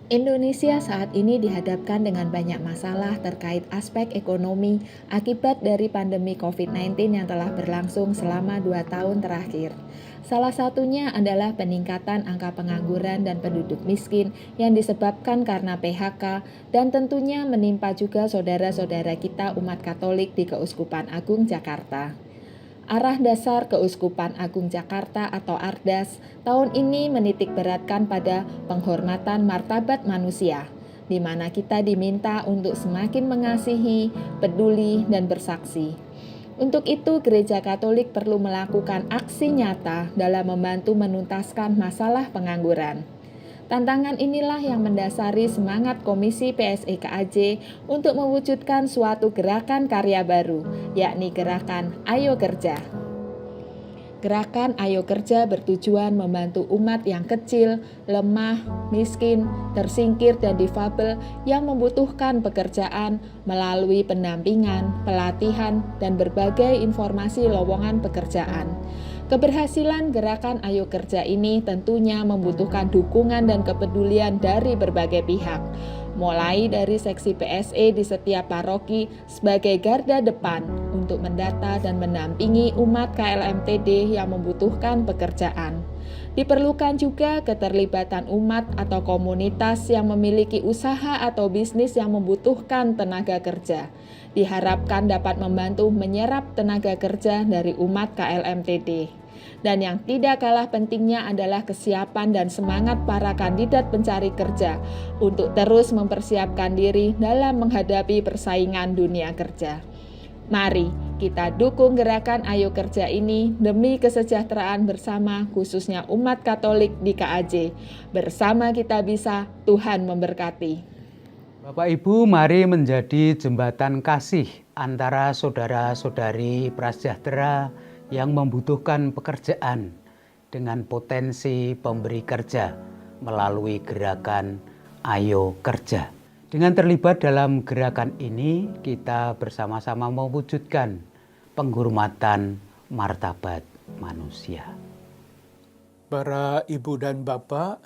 Indonesia saat ini dihadapkan dengan banyak masalah terkait aspek ekonomi akibat dari pandemi COVID-19 yang telah berlangsung selama 2 tahun terakhir. Salah satunya adalah peningkatan angka pengangguran dan penduduk miskin yang disebabkan karena PHK dan tentunya menimpa juga saudara-saudara kita umat Katolik di Keuskupan Agung Jakarta. Arah Dasar Keuskupan Agung Jakarta atau ARDAS tahun ini menitik beratkan pada penghormatan martabat manusia, di mana kita diminta untuk semakin mengasihi, peduli, dan bersaksi. Untuk itu, Gereja Katolik perlu melakukan aksi nyata dalam membantu menuntaskan masalah pengangguran. Tantangan inilah yang mendasari semangat Komisi PSE KAJ untuk mewujudkan suatu gerakan karya baru, yakni gerakan Ayo Kerja. Gerakan Ayo Kerja bertujuan membantu umat yang kecil, lemah, miskin, tersingkir, dan difabel yang membutuhkan pekerjaan melalui pendampingan, pelatihan, dan berbagai informasi lowongan pekerjaan. Keberhasilan gerakan Ayo Kerja ini tentunya membutuhkan dukungan dan kepedulian dari berbagai pihak, mulai dari seksi PSE di setiap paroki sebagai garda depan untuk mendata dan mendampingi umat KLMTD yang membutuhkan pekerjaan. Diperlukan juga keterlibatan umat atau komunitas yang memiliki usaha atau bisnis yang membutuhkan tenaga kerja. Diharapkan dapat membantu menyerap tenaga kerja dari umat KLMTD. Dan yang tidak kalah pentingnya adalah kesiapan dan semangat para kandidat pencari kerja untuk terus mempersiapkan diri dalam menghadapi persaingan dunia kerja. Mari kita dukung gerakan Ayo Kerja ini demi kesejahteraan bersama, khususnya umat Katolik di KAJ. Bersama kita bisa, Tuhan memberkati. Bapak Ibu, mari menjadi jembatan kasih antara saudara-saudari prasejahtera yang membutuhkan pekerjaan dengan potensi pemberi kerja melalui gerakan Ayo Kerja. Dengan terlibat dalam gerakan ini, kita bersama-sama mewujudkan penghormatan martabat manusia. Para ibu dan bapak,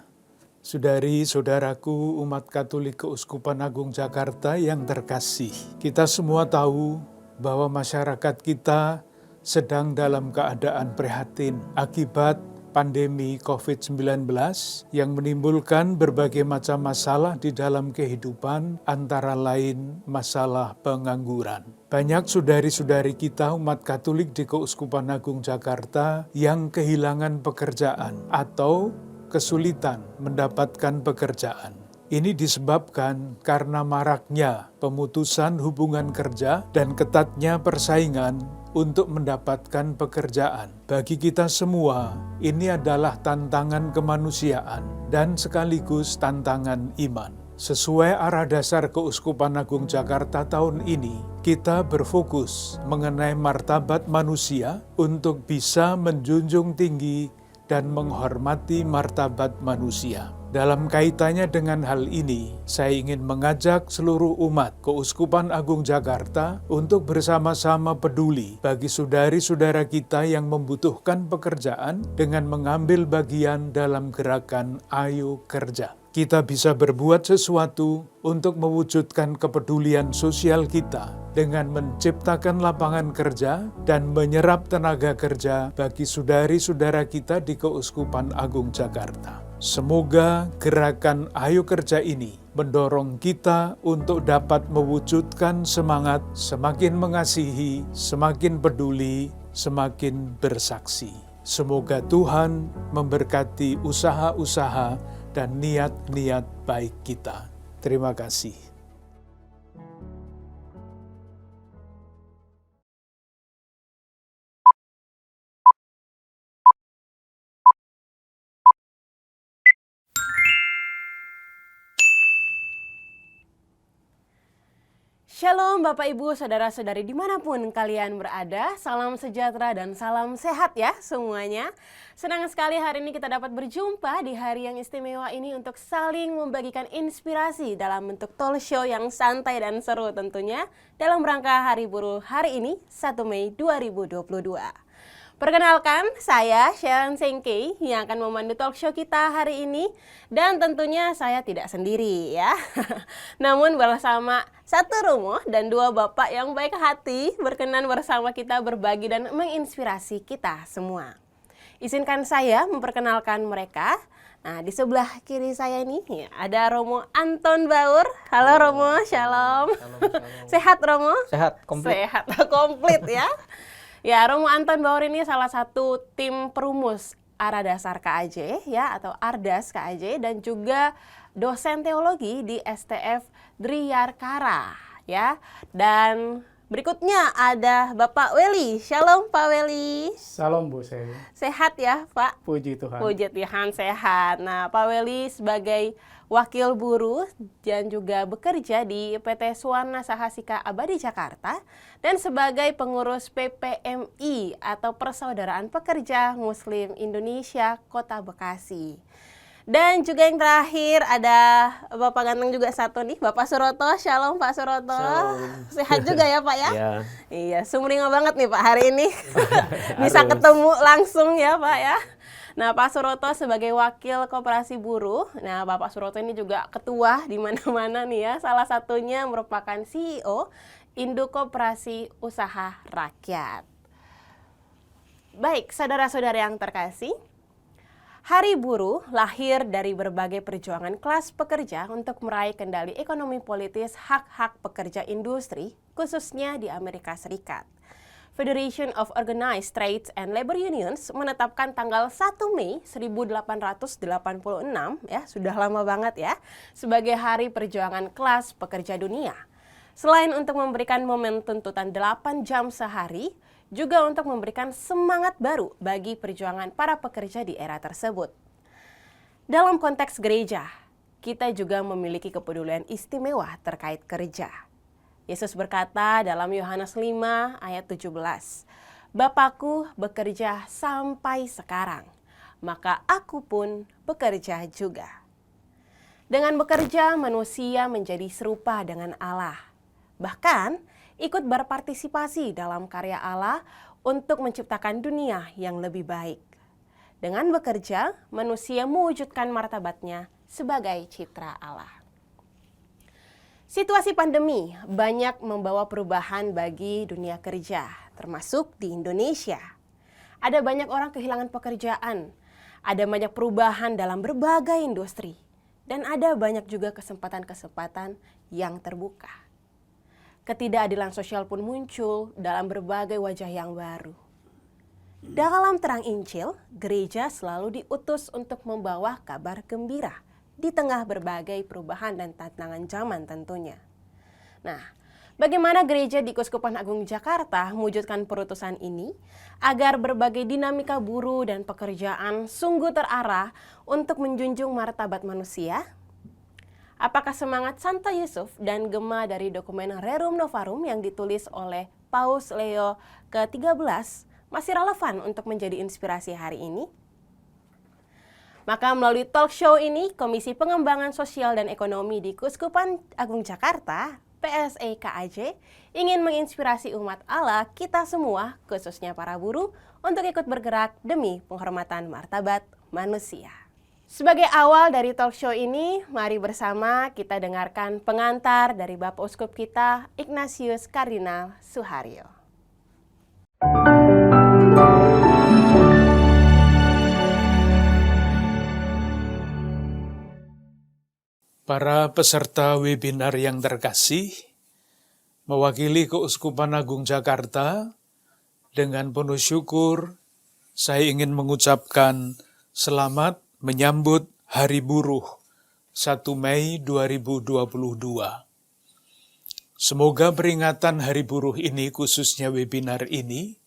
saudari-saudaraku umat Katolik Keuskupan Agung Jakarta yang terkasih, kita semua tahu bahwa masyarakat kita sedang dalam keadaan prihatin akibat pandemi COVID-19 yang menimbulkan berbagai macam masalah di dalam kehidupan, antara lain masalah pengangguran. Banyak saudari-saudari kita umat Katolik di Keuskupan Agung Jakarta yang kehilangan pekerjaan atau kesulitan mendapatkan pekerjaan. Ini disebabkan karena maraknya pemutusan hubungan kerja dan ketatnya persaingan untuk mendapatkan pekerjaan. Bagi kita semua, ini adalah tantangan kemanusiaan dan sekaligus tantangan iman. Sesuai arah dasar Keuskupan Agung Jakarta tahun ini, kita berfokus mengenai martabat manusia untuk bisa menjunjung tinggi dan menghormati martabat manusia. Dalam kaitannya dengan hal ini, saya ingin mengajak seluruh umat Keuskupan Agung Jakarta untuk bersama-sama peduli bagi saudari-saudara kita yang membutuhkan pekerjaan dengan mengambil bagian dalam gerakan Ayo Kerja. Kita bisa berbuat sesuatu untuk mewujudkan kepedulian sosial kita dengan menciptakan lapangan kerja dan menyerap tenaga kerja bagi saudari-saudara kita di Keuskupan Agung Jakarta. Semoga gerakan Ayo Kerja ini mendorong kita untuk dapat mewujudkan semangat semakin mengasihi, semakin peduli, semakin bersaksi. Semoga Tuhan memberkati usaha-usaha dan niat-niat baik kita. Terima kasih. Shalom Bapak Ibu, Saudara-saudari dimanapun kalian berada, salam sejahtera dan salam sehat ya semuanya. Senang sekali hari ini kita dapat berjumpa di hari yang istimewa ini untuk saling membagikan inspirasi dalam bentuk talk show yang santai dan seru tentunya dalam rangka Hari Buruh hari ini 1 Mei 2022. Perkenalkan, saya Sharon Sengkei yang akan memandu talk show kita hari ini. Dan tentunya saya tidak sendiri ya. Namun bersama satu romo dan dua bapak yang baik hati berkenan bersama kita berbagi dan menginspirasi kita semua. Izinkan saya memperkenalkan mereka. Nah, di sebelah kiri saya ini ada Romo Anton Baur. Halo Romo, shalom. Sehat Romo? Sehat, komplit. Sehat, komplit ya. Ya, Romo Anton Baur ini salah satu tim perumus Ara Dasar KAJ ya atau Ardas KAJ dan juga dosen teologi di STF Driyarkara ya. Dan berikutnya ada Bapak Weli. Shalom Pak Weli. Salam Bu Seri. Sehat ya Pak? Puji Tuhan. Puji Tuhan sehat. Nah Pak Weli sebagai wakil buruh dan juga bekerja di PT Suwana Sahasika Abadi Jakarta dan sebagai pengurus PPMI atau Persaudaraan Pekerja Muslim Indonesia Kota Bekasi. Dan juga yang terakhir ada Bapak ganteng juga satu nih, Bapak Suroto. Shalom Pak Suroto. Shalom. Sehat juga ya Pak ya? Ya. Iya, sumringah banget nih Pak hari ini. Bisa ketemu langsung ya Pak ya. Nah, Pak Suroto sebagai wakil koperasi buruh. Nah, Bapak Suroto ini juga ketua di mana-mana nih ya. Salah satunya merupakan CEO Induk Koperasi Usaha Rakyat. Baik, saudara-saudara yang terkasih, Hari Buruh lahir dari berbagai perjuangan kelas pekerja untuk meraih kendali ekonomi politis hak-hak pekerja industri, khususnya di Amerika Serikat. Federation of Organized Trades and Labor Unions menetapkan tanggal 1 Mei 1886, ya sudah lama banget ya, sebagai Hari Perjuangan Kelas Pekerja Dunia. Selain untuk memberikan momen tuntutan 8 jam sehari, juga untuk memberikan semangat baru bagi perjuangan para pekerja di era tersebut. Dalam konteks gereja, kita juga memiliki kepedulian istimewa terkait kerja. Yesus berkata dalam Yohanes 5 ayat 17, "Bapakku bekerja sampai sekarang, maka aku pun bekerja juga." Dengan bekerja, manusia menjadi serupa dengan Allah. Bahkan, ikut berpartisipasi dalam karya Allah untuk menciptakan dunia yang lebih baik. Dengan bekerja, manusia mewujudkan martabatnya sebagai citra Allah. Situasi pandemi banyak membawa perubahan bagi dunia kerja, termasuk di Indonesia. Ada banyak orang kehilangan pekerjaan, ada banyak perubahan dalam berbagai industri, dan ada banyak juga kesempatan-kesempatan yang terbuka. Ketidakadilan sosial pun muncul dalam berbagai wajah yang baru. Dalam terang Injil, gereja selalu diutus untuk membawa kabar gembira di tengah berbagai perubahan dan tantangan zaman tentunya. Nah, bagaimana gereja di Keuskupan Agung Jakarta mewujudkan perutusan ini agar berbagai dinamika buruh dan pekerjaan sungguh terarah untuk menjunjung martabat manusia? Apakah semangat Santo Yusuf dan gema dari dokumen Rerum Novarum yang ditulis oleh Paus Leo ke-13 masih relevan untuk menjadi inspirasi hari ini? Maka melalui talk show ini, Komisi Pengembangan Sosial dan Ekonomi di Keuskupan Agung Jakarta, PSE KAJ, ingin menginspirasi umat Allah kita semua, khususnya para buruh, untuk ikut bergerak demi penghormatan martabat manusia. Sebagai awal dari talk show ini, mari bersama kita dengarkan pengantar dari Bapak Uskup kita, Ignatius Kardinal Suharyo. Para peserta webinar yang terkasih, mewakili Keuskupan Agung Jakarta, dengan penuh syukur, saya ingin mengucapkan selamat menyambut Hari Buruh 1 Mei 2022. Semoga peringatan Hari Buruh ini, khususnya webinar ini,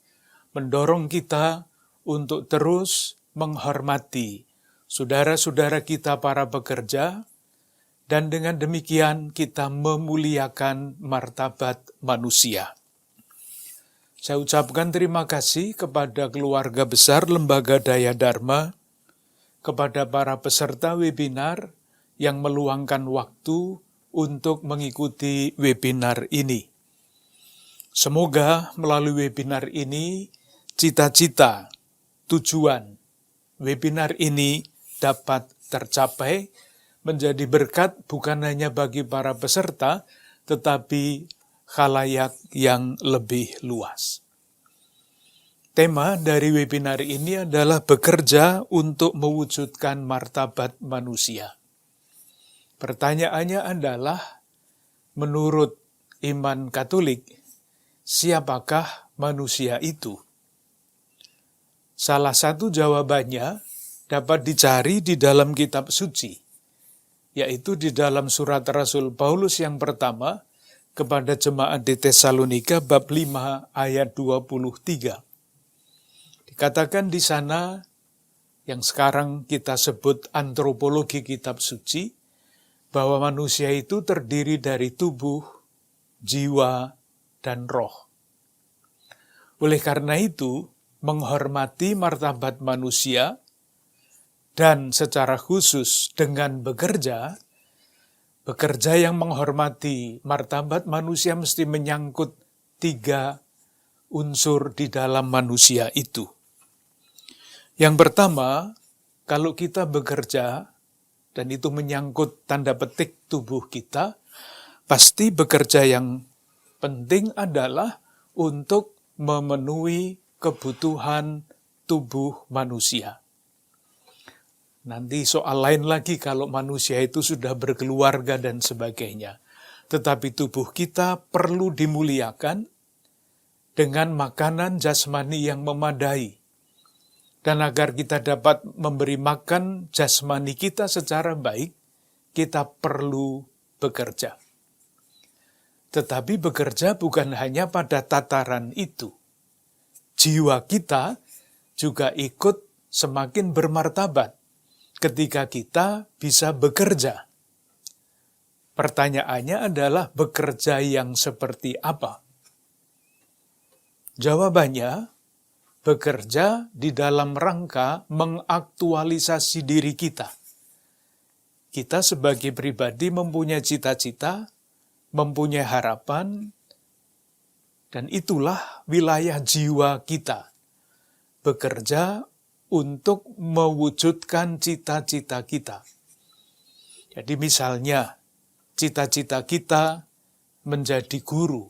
mendorong kita untuk terus menghormati saudara-saudara kita para pekerja, dan dengan demikian kita memuliakan martabat manusia. Saya ucapkan terima kasih kepada keluarga besar Lembaga Daya Dharma, kepada para peserta webinar yang meluangkan waktu untuk mengikuti webinar ini. Semoga melalui webinar ini cita-cita, tujuan webinar ini dapat tercapai, menjadi berkat bukan hanya bagi para peserta, tetapi khalayak yang lebih luas. Tema dari webinar ini adalah bekerja untuk mewujudkan martabat manusia. Pertanyaannya adalah, menurut iman Katolik, siapakah manusia itu? Salah satu jawabannya dapat dicari di dalam kitab suci, yaitu di dalam surat Rasul Paulus yang pertama kepada jemaat di Tesalonika bab 5 ayat 23. Dikatakan di sana, yang sekarang kita sebut antropologi kitab suci, bahwa manusia itu terdiri dari tubuh, jiwa, dan roh. Oleh karena itu, menghormati martabat manusia, dan secara khusus dengan bekerja yang menghormati martabat manusia mesti menyangkut 3 unsur di dalam manusia itu. Yang pertama, kalau kita bekerja, dan itu menyangkut tanda petik tubuh kita, pasti bekerja yang penting adalah untuk memenuhi kebutuhan tubuh manusia. Nanti soal lain lagi kalau manusia itu sudah berkeluarga dan sebagainya. Tetapi tubuh kita perlu dimuliakan dengan makanan jasmani yang memadai. Dan agar kita dapat memberi makan jasmani kita secara baik, kita perlu bekerja. Tetapi bekerja bukan hanya pada tataran itu. Jiwa kita juga ikut semakin bermartabat ketika kita bisa bekerja. Pertanyaannya adalah bekerja yang seperti apa? Jawabannya, bekerja di dalam rangka mengaktualisasi diri kita. Kita sebagai pribadi mempunyai cita-cita, mempunyai harapan, dan itulah wilayah jiwa kita. Bekerja untuk mewujudkan cita-cita kita. Jadi misalnya, cita-cita kita menjadi guru.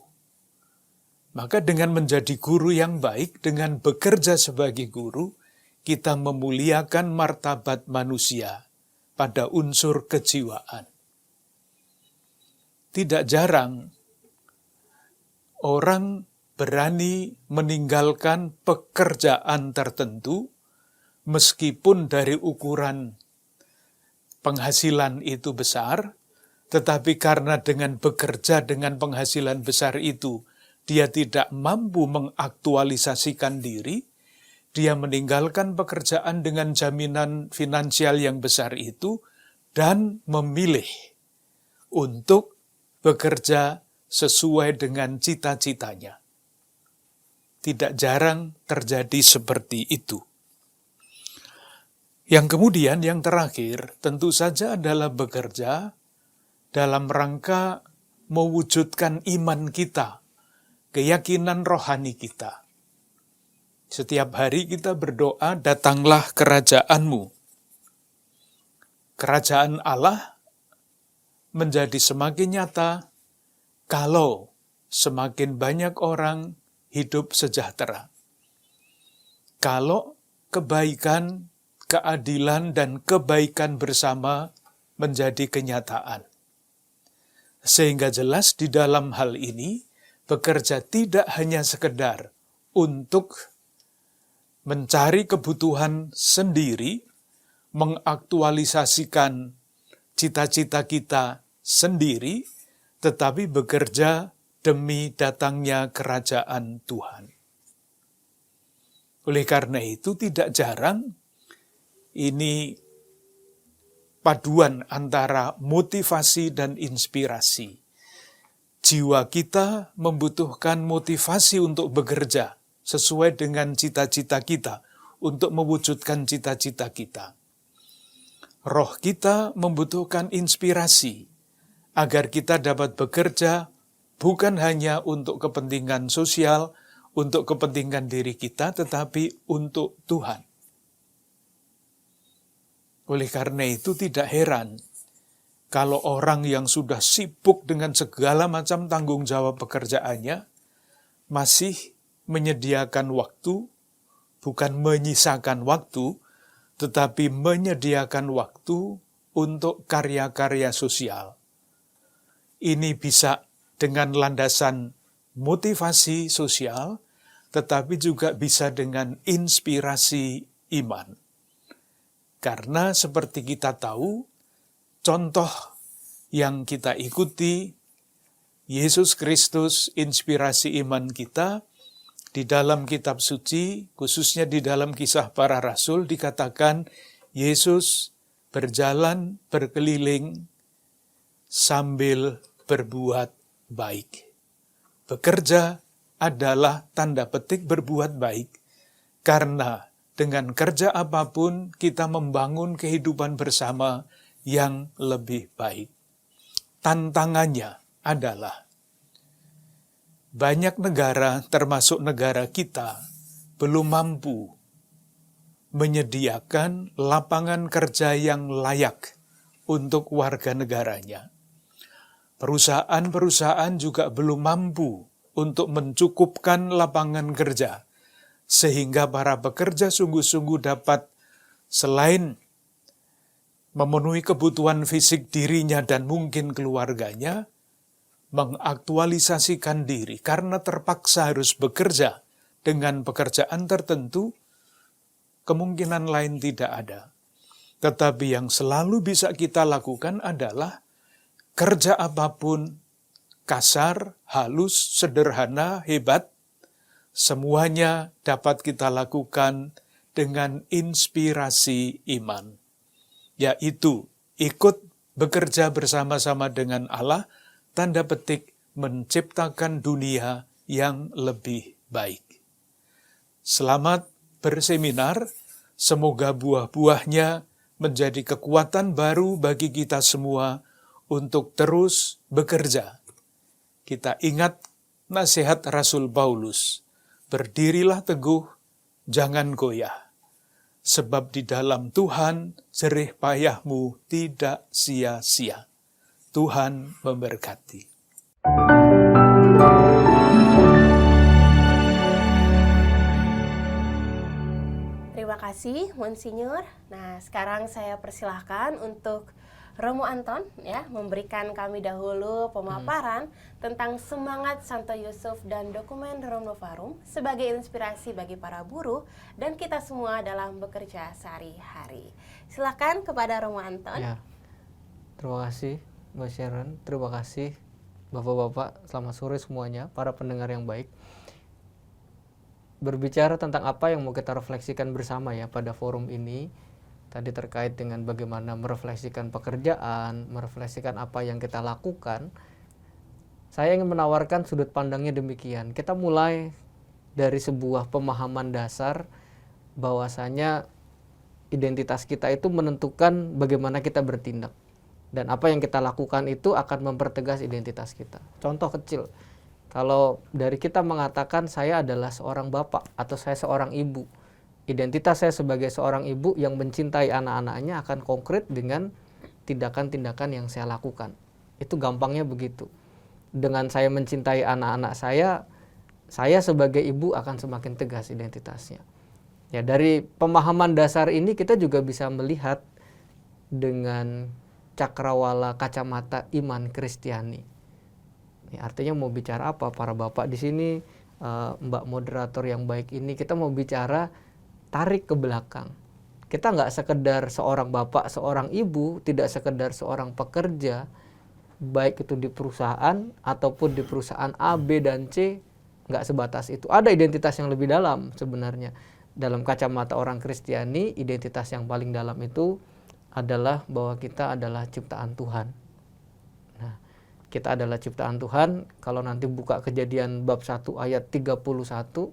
Maka dengan menjadi guru yang baik, dengan bekerja sebagai guru, kita memuliakan martabat manusia pada unsur kejiwaan. Tidak jarang orang berani meninggalkan pekerjaan tertentu, meskipun dari ukuran penghasilan itu besar, tetapi karena dengan bekerja dengan penghasilan besar itu, dia tidak mampu mengaktualisasikan diri, dia meninggalkan pekerjaan dengan jaminan finansial yang besar itu, dan memilih untuk bekerja sesuai dengan cita-citanya. Tidak jarang terjadi seperti itu. Yang kemudian, yang terakhir, tentu saja adalah bekerja dalam rangka mewujudkan iman kita, keyakinan rohani kita. Setiap hari kita berdoa, datanglah kerajaan-Mu. Kerajaan Allah menjadi semakin nyata kalau semakin banyak orang hidup sejahtera. Kalau kebaikan, keadilan, dan kebaikan bersama menjadi kenyataan. Sehingga jelas di dalam hal ini, bekerja tidak hanya sekedar untuk mencari kebutuhan sendiri, mengaktualisasikan cita-cita kita sendiri, tetapi bekerja demi datangnya kerajaan Tuhan. Oleh karena itu tidak jarang ini paduan antara motivasi dan inspirasi. Jiwa kita membutuhkan motivasi untuk bekerja sesuai dengan cita-cita kita, untuk mewujudkan cita-cita kita. Roh kita membutuhkan inspirasi agar kita dapat bekerja bukan hanya untuk kepentingan sosial, untuk kepentingan diri kita, tetapi untuk Tuhan. Oleh karena itu tidak heran kalau orang yang sudah sibuk dengan segala macam tanggung jawab pekerjaannya, masih menyediakan waktu, bukan menyisakan waktu, tetapi menyediakan waktu untuk karya-karya sosial. Ini bisa dengan landasan motivasi sosial, tetapi juga bisa dengan inspirasi iman. Karena seperti kita tahu, contoh yang kita ikuti, Yesus Kristus, inspirasi iman kita, di dalam kitab suci, khususnya di dalam Kisah Para Rasul, dikatakan Yesus berjalan berkeliling sambil berbuat baik. Bekerja adalah tanda petik berbuat baik, karena dengan kerja apapun kita membangun kehidupan bersama yang lebih baik. Tantangannya adalah banyak negara, termasuk negara kita, belum mampu menyediakan lapangan kerja yang layak untuk warga negaranya. Perusahaan-perusahaan juga belum mampu untuk mencukupkan lapangan kerja, sehingga para pekerja sungguh-sungguh dapat selain memenuhi kebutuhan fisik dirinya dan mungkin keluarganya, mengaktualisasikan diri karena terpaksa harus bekerja dengan pekerjaan tertentu, kemungkinan lain tidak ada. Tetapi yang selalu bisa kita lakukan adalah kerja apapun, kasar, halus, sederhana, hebat, semuanya dapat kita lakukan dengan inspirasi iman, yaitu ikut bekerja bersama-sama dengan Allah, tanda petik menciptakan dunia yang lebih baik. Selamat berseminar, semoga buah-buahnya menjadi kekuatan baru bagi kita semua untuk terus bekerja. Kita ingat nasihat Rasul Paulus, berdirilah teguh, jangan goyah. Sebab di dalam Tuhan, jerih payahmu tidak sia-sia. Tuhan memberkati. Terima kasih, Monsinyur. Nah, sekarang saya persilahkan untuk Romo Anton ya memberikan kami dahulu pemaparan tentang semangat Santo Yusuf dan dokumen Rerum Novarum sebagai inspirasi bagi para buruh dan kita semua dalam bekerja sehari-hari. Silakan kepada Romo Anton. Ya, terima kasih Mbak Sharon, terima kasih Bapak-bapak, selamat sore semuanya, para pendengar yang baik. Berbicara tentang apa yang mau kita refleksikan bersama ya pada forum ini, tadi terkait dengan bagaimana merefleksikan pekerjaan, merefleksikan apa yang kita lakukan, saya ingin menawarkan sudut pandangnya demikian. Kita mulai dari sebuah pemahaman dasar bahwasanya identitas kita itu menentukan bagaimana kita bertindak. Dan apa yang kita lakukan itu akan mempertegas identitas kita. Contoh kecil, kalau dari kita mengatakan saya adalah seorang bapak atau saya seorang ibu, identitas saya sebagai seorang ibu yang mencintai anak-anaknya akan konkret dengan tindakan-tindakan yang saya lakukan. Itu gampangnya begitu. Dengan saya mencintai anak-anak saya sebagai ibu akan semakin tegas identitasnya. Ya, dari pemahaman dasar ini kita juga bisa melihat dengan cakrawala kacamata iman Kristiani. Ya, artinya mau bicara apa para bapak di sini, Mbak moderator yang baik ini, kita mau bicara tarik ke belakang. Kita nggak sekedar seorang bapak, seorang ibu, tidak sekedar seorang pekerja, baik itu di perusahaan ataupun di perusahaan A, B, dan C, nggak sebatas itu. Ada identitas yang lebih dalam sebenarnya. Dalam kacamata orang Kristiani, identitas yang paling dalam itu adalah bahwa kita adalah ciptaan Tuhan. Nah, kita adalah ciptaan Tuhan. Kalau nanti buka Kejadian bab 1 ayat 31,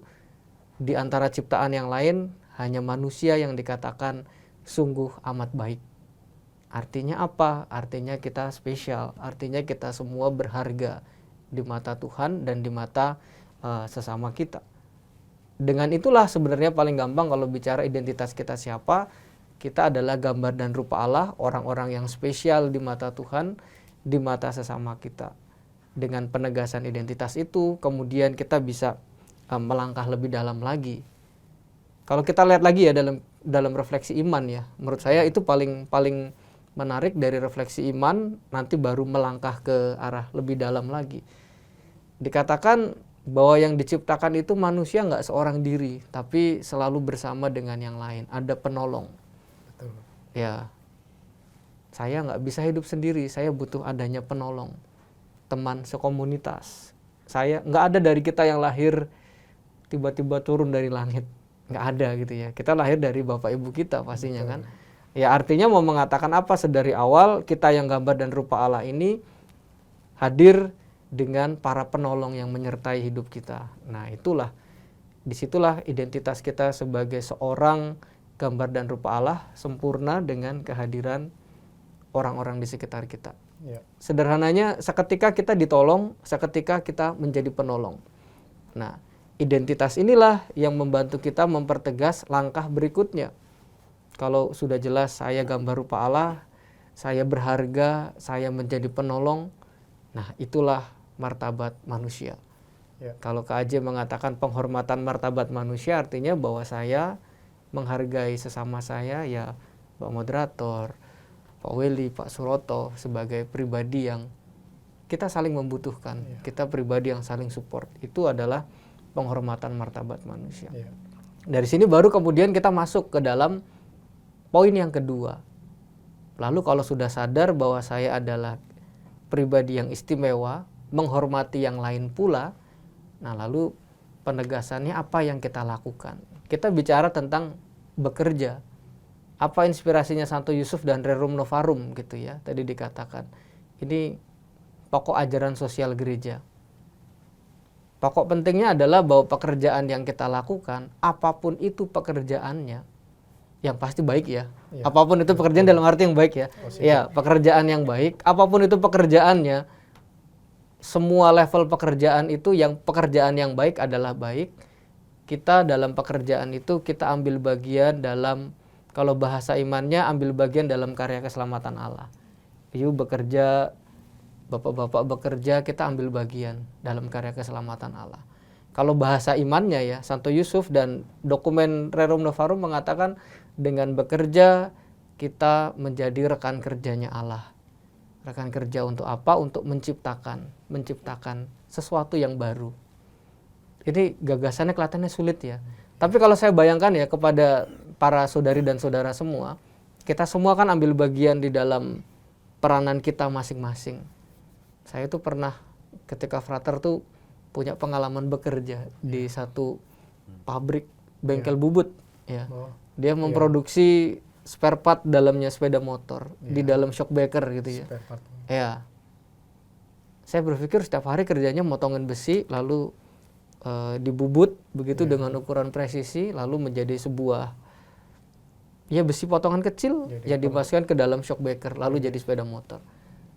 di antara ciptaan yang lain, hanya manusia yang dikatakan sungguh amat baik. Artinya apa? Artinya kita spesial, artinya kita semua berharga di mata Tuhan dan di mata sesama kita. Dengan itulah sebenarnya paling gampang kalau bicara identitas kita siapa. Kita adalah gambar dan rupa Allah, orang-orang yang spesial di mata Tuhan, di mata sesama kita. Dengan penegasan identitas itu, kemudian kita bisa melangkah lebih dalam lagi. Kalau kita lihat lagi ya dalam refleksi iman ya, menurut saya itu paling menarik. Dari refleksi iman nanti baru melangkah ke arah lebih dalam lagi. Dikatakan bahwa yang diciptakan itu manusia nggak seorang diri, tapi selalu bersama dengan yang lain. Ada penolong. Betul. Ya, saya nggak bisa hidup sendiri, saya butuh adanya penolong, teman sekomunitas. Saya nggak ada dari kita yang lahir tiba-tiba turun dari langit, nggak ada gitu ya. Kita lahir dari bapak ibu kita pastinya kan. Ya artinya mau mengatakan apa, sedari awal kita yang gambar dan rupa Allah ini hadir dengan para penolong yang menyertai hidup kita. Nah disitulah identitas kita sebagai seorang gambar dan rupa Allah sempurna dengan kehadiran orang-orang di sekitar kita. Ya. Sederhananya, seketika kita ditolong, seketika kita menjadi penolong. Nah, identitas inilah yang membantu kita mempertegas langkah berikutnya. Kalau sudah jelas saya gambar rupa Allah, saya berharga, saya menjadi penolong, nah itulah martabat manusia. Ya. Kalau KAJ mengatakan penghormatan martabat manusia, artinya bahwa saya menghargai sesama saya, ya Pak Moderator, Pak Weli, Pak Suroto, sebagai pribadi yang kita saling membutuhkan, kita pribadi yang saling support. Itu adalah penghormatan martabat manusia. Ya. Dari sini baru kemudian kita masuk ke dalam poin yang kedua. Lalu kalau sudah sadar bahwa saya adalah pribadi yang istimewa, menghormati yang lain pula, nah lalu penegasannya apa yang kita lakukan? Kita bicara tentang bekerja. Apa inspirasinya Santo Yusuf dan Rerum Novarum gitu ya, tadi dikatakan. Ini pokok ajaran sosial gereja. Pokok pentingnya adalah bahwa pekerjaan yang kita lakukan, apapun itu pekerjaannya, yang pasti baik ya. Apapun itu pekerjaan dalam arti yang baik ya. Ya, pekerjaan yang baik, apapun itu pekerjaannya, semua level pekerjaan itu yang pekerjaan yang baik adalah baik. Kita dalam pekerjaan itu kita ambil bagian dalam, kalau bahasa imannya ambil bagian dalam karya keselamatan Allah. Yuk bekerja, bapak-bapak bekerja, kita ambil bagian dalam karya keselamatan Allah. Kalau bahasa imannya ya, Santo Yusuf dan dokumen Rerum Novarum mengatakan dengan bekerja kita menjadi rekan kerjanya Allah. Rekan kerja untuk apa? Untuk menciptakan sesuatu yang baru. Ini gagasannya kelihatannya sulit ya. Tapi kalau saya bayangkan ya kepada para saudari dan saudara semua, kita semua kan ambil bagian di dalam peranan kita masing-masing. Saya tuh pernah ketika frater tuh punya pengalaman bekerja di satu pabrik bengkel bubut ya. Dia memproduksi spare part dalamnya sepeda motor di dalam shockbreaker gitu ya. Ya. Saya berpikir setiap hari kerjanya motongin besi lalu dibubut begitu dengan ukuran presisi lalu menjadi sebuah ya besi potongan kecil yang dimasukkan ke dalam shockbreaker lalu jadi sepeda motor.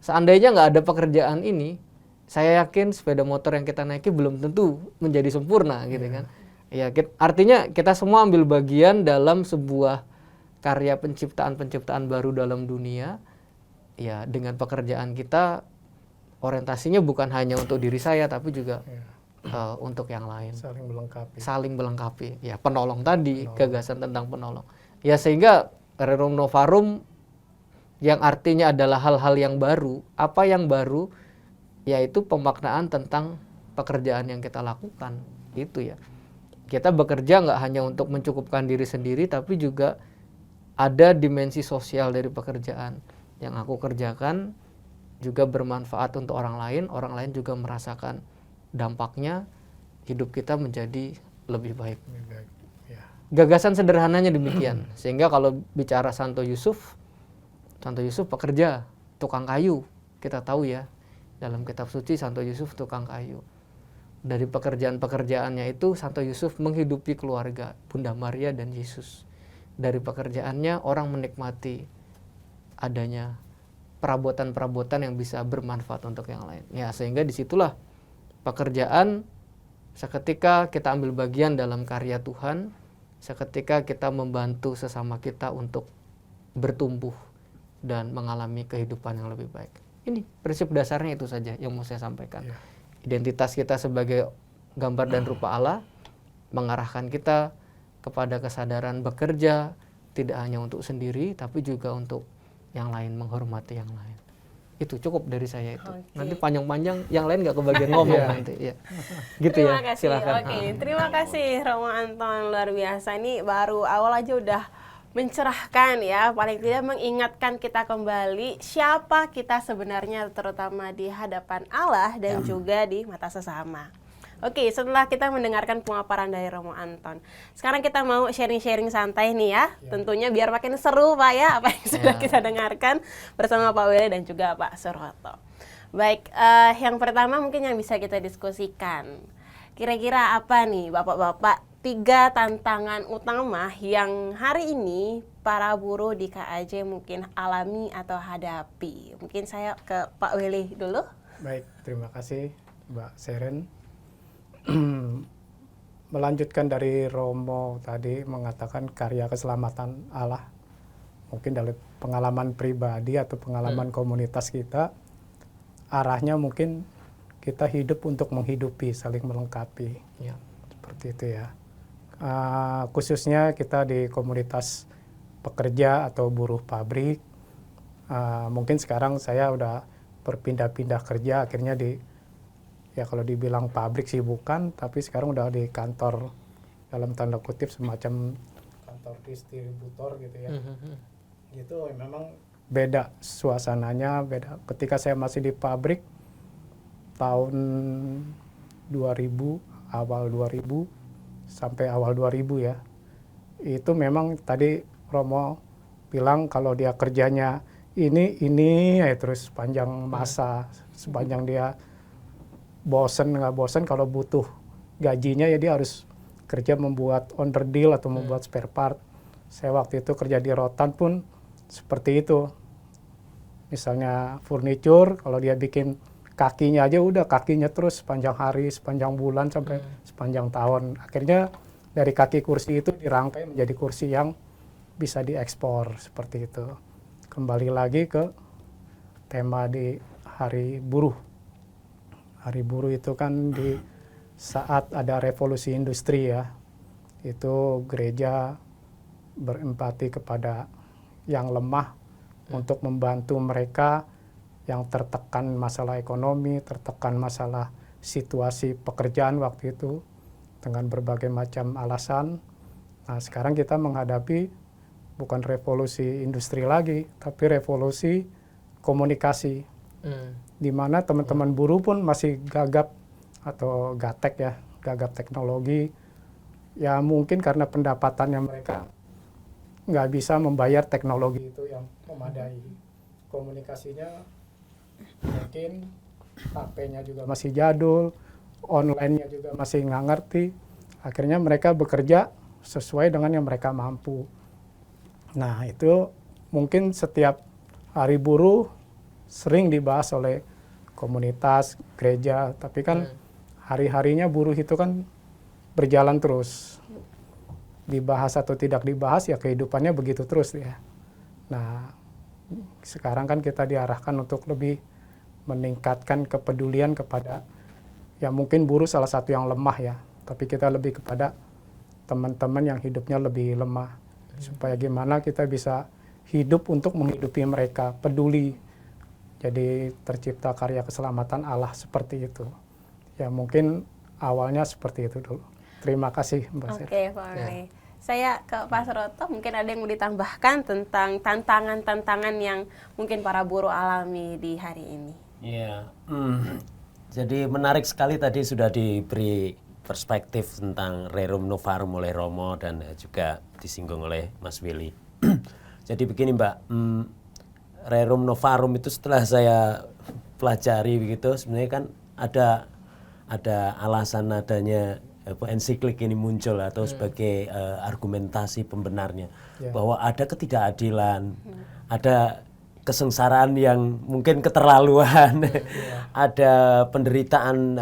Seandainya nggak ada pekerjaan ini, saya yakin sepeda motor yang kita naiki belum tentu menjadi sempurna gitu kan. Ya, artinya kita semua ambil bagian dalam sebuah karya penciptaan baru dalam dunia. Ya, dengan pekerjaan kita orientasinya bukan hanya untuk diri saya tapi juga untuk yang lain. Saling melengkapi. Ya, penolong tadi, gagasan tentang penolong. Ya, sehingga Rerum Novarum yang artinya adalah hal-hal yang baru. Apa yang baru? Yaitu pemaknaan tentang pekerjaan yang kita lakukan. Itu ya. Kita bekerja nggak hanya untuk mencukupkan diri sendiri, tapi juga ada dimensi sosial dari pekerjaan. Yang aku kerjakan juga bermanfaat untuk orang lain juga merasakan dampaknya, hidup kita menjadi lebih baik. Gagasan sederhananya demikian. Sehingga kalau bicara Santo Yusuf pekerja, tukang kayu. Kita tahu ya, dalam kitab suci Santo Yusuf tukang kayu. Dari pekerjaan-pekerjaannya itu Santo Yusuf menghidupi keluarga Bunda Maria dan Yesus. Dari pekerjaannya orang menikmati adanya perabotan-perabotan yang bisa bermanfaat untuk yang lain. Ya, sehingga disitulah pekerjaan Seketika kita ambil bagian dalam karya Tuhan, seketika kita membantu sesama kita untuk bertumbuh dan mengalami kehidupan yang lebih baik. Ini prinsip dasarnya itu saja yang mau saya sampaikan. Identitas kita sebagai gambar dan rupa Allah mengarahkan kita kepada kesadaran bekerja tidak hanya untuk sendiri tapi juga untuk yang lain, menghormati yang lain. Itu cukup dari saya itu. Nanti panjang-panjang yang lain nggak kebagian ngomong nanti. Ya. Gitu Terima ya. kasih. Silakan. Oke, terima kasih Romo Anton, luar biasa. Ini baru awal aja udah mencerahkan ya, paling tidak mengingatkan kita kembali siapa kita sebenarnya, terutama di hadapan Allah dan juga di mata sesama. Oke, setelah kita mendengarkan pemaparan dari Romo Anton, sekarang kita mau sharing-sharing santai nih ya. Tentunya biar makin seru Pak ya, apa yang sudah kita dengarkan bersama Pak Willy dan juga Pak Suroto. Baik, yang pertama mungkin yang bisa kita diskusikan. Kira-kira apa nih Bapak-Bapak 3 tantangan utama yang hari ini para buruh di KAJ mungkin alami atau hadapi? Mungkin saya ke Pak Willy dulu. Baik, terima kasih Mbak Seren. Melanjutkan dari Romo tadi mengatakan karya keselamatan Allah. Mungkin dari pengalaman pribadi atau pengalaman komunitas kita, arahnya mungkin kita hidup untuk menghidupi, saling melengkapi. Ya. Seperti itu ya. Khususnya kita di komunitas pekerja atau buruh pabrik. Mungkin sekarang saya udah berpindah-pindah kerja, akhirnya ya kalau dibilang pabrik sih bukan, tapi sekarang udah di kantor dalam tanda kutip semacam kantor distributor gitu ya. Itu memang beda suasananya, beda. Ketika saya masih di pabrik tahun 2000, awal 2000 sampai awal 2000 ya. Itu memang tadi Romo bilang kalau dia kerjanya ini ya terus sepanjang masa, sepanjang dia bosen nggak bosen, kalau butuh gajinya ya dia harus kerja membuat under deal atau membuat spare part. Saya waktu itu kerja di Rotan pun seperti itu. Misalnya furniture, kalau dia bikin kakinya aja udah kakinya terus sepanjang hari, sepanjang bulan sampai sepanjang tahun. Akhirnya dari kaki kursi itu dirangkai menjadi kursi yang bisa diekspor seperti itu. Kembali lagi ke tema di Hari Buruh. Hari Buruh itu kan di saat ada revolusi industri ya, itu gereja berempati kepada yang lemah untuk membantu mereka yang tertekan masalah ekonomi, tertekan masalah situasi pekerjaan waktu itu dengan berbagai macam alasan. Nah, sekarang kita menghadapi bukan revolusi industri lagi, tapi revolusi komunikasi. Di mana teman-teman buruh pun masih gagap atau gatek ya, gagap teknologi. Ya mungkin karena pendapatannya mereka nggak bisa membayar teknologi itu yang memadai. Komunikasinya mungkin HP-nya juga masih jadul, online-nya juga masih nggak ngerti. Akhirnya mereka bekerja sesuai dengan yang mereka mampu. Nah itu mungkin setiap hari buruh sering dibahas oleh komunitas, gereja, tapi kan hari-harinya buruh itu kan berjalan terus. Dibahas atau tidak dibahas ya kehidupannya begitu terus ya. Nah, sekarang kan kita diarahkan untuk lebih meningkatkan kepedulian kepada ya mungkin buruh salah satu yang lemah ya, tapi kita lebih kepada teman-teman yang hidupnya lebih lemah. Supaya gimana kita bisa hidup untuk menghidupi mereka, peduli. Jadi tercipta karya keselamatan Allah seperti itu. Ya mungkin awalnya seperti itu dulu. Terima kasih Mbak Sir. Oke, Pak Willy. Saya ke Pak Suroto, mungkin ada yang mau ditambahkan tentang tantangan-tantangan yang mungkin para buruh alami di hari ini. Iya, jadi menarik sekali tadi sudah diberi perspektif tentang Rerum Novarum oleh Romo dan juga disinggung oleh Mas Willy. Jadi begini Mbak, Rerum Novarum itu setelah saya pelajari begitu, sebenarnya kan ada alasan adanya ensiklik ini muncul atau sebagai argumentasi pembenarnya bahwa ada ketidakadilan, ada kesengsaraan yang mungkin keterlaluan, ada penderitaan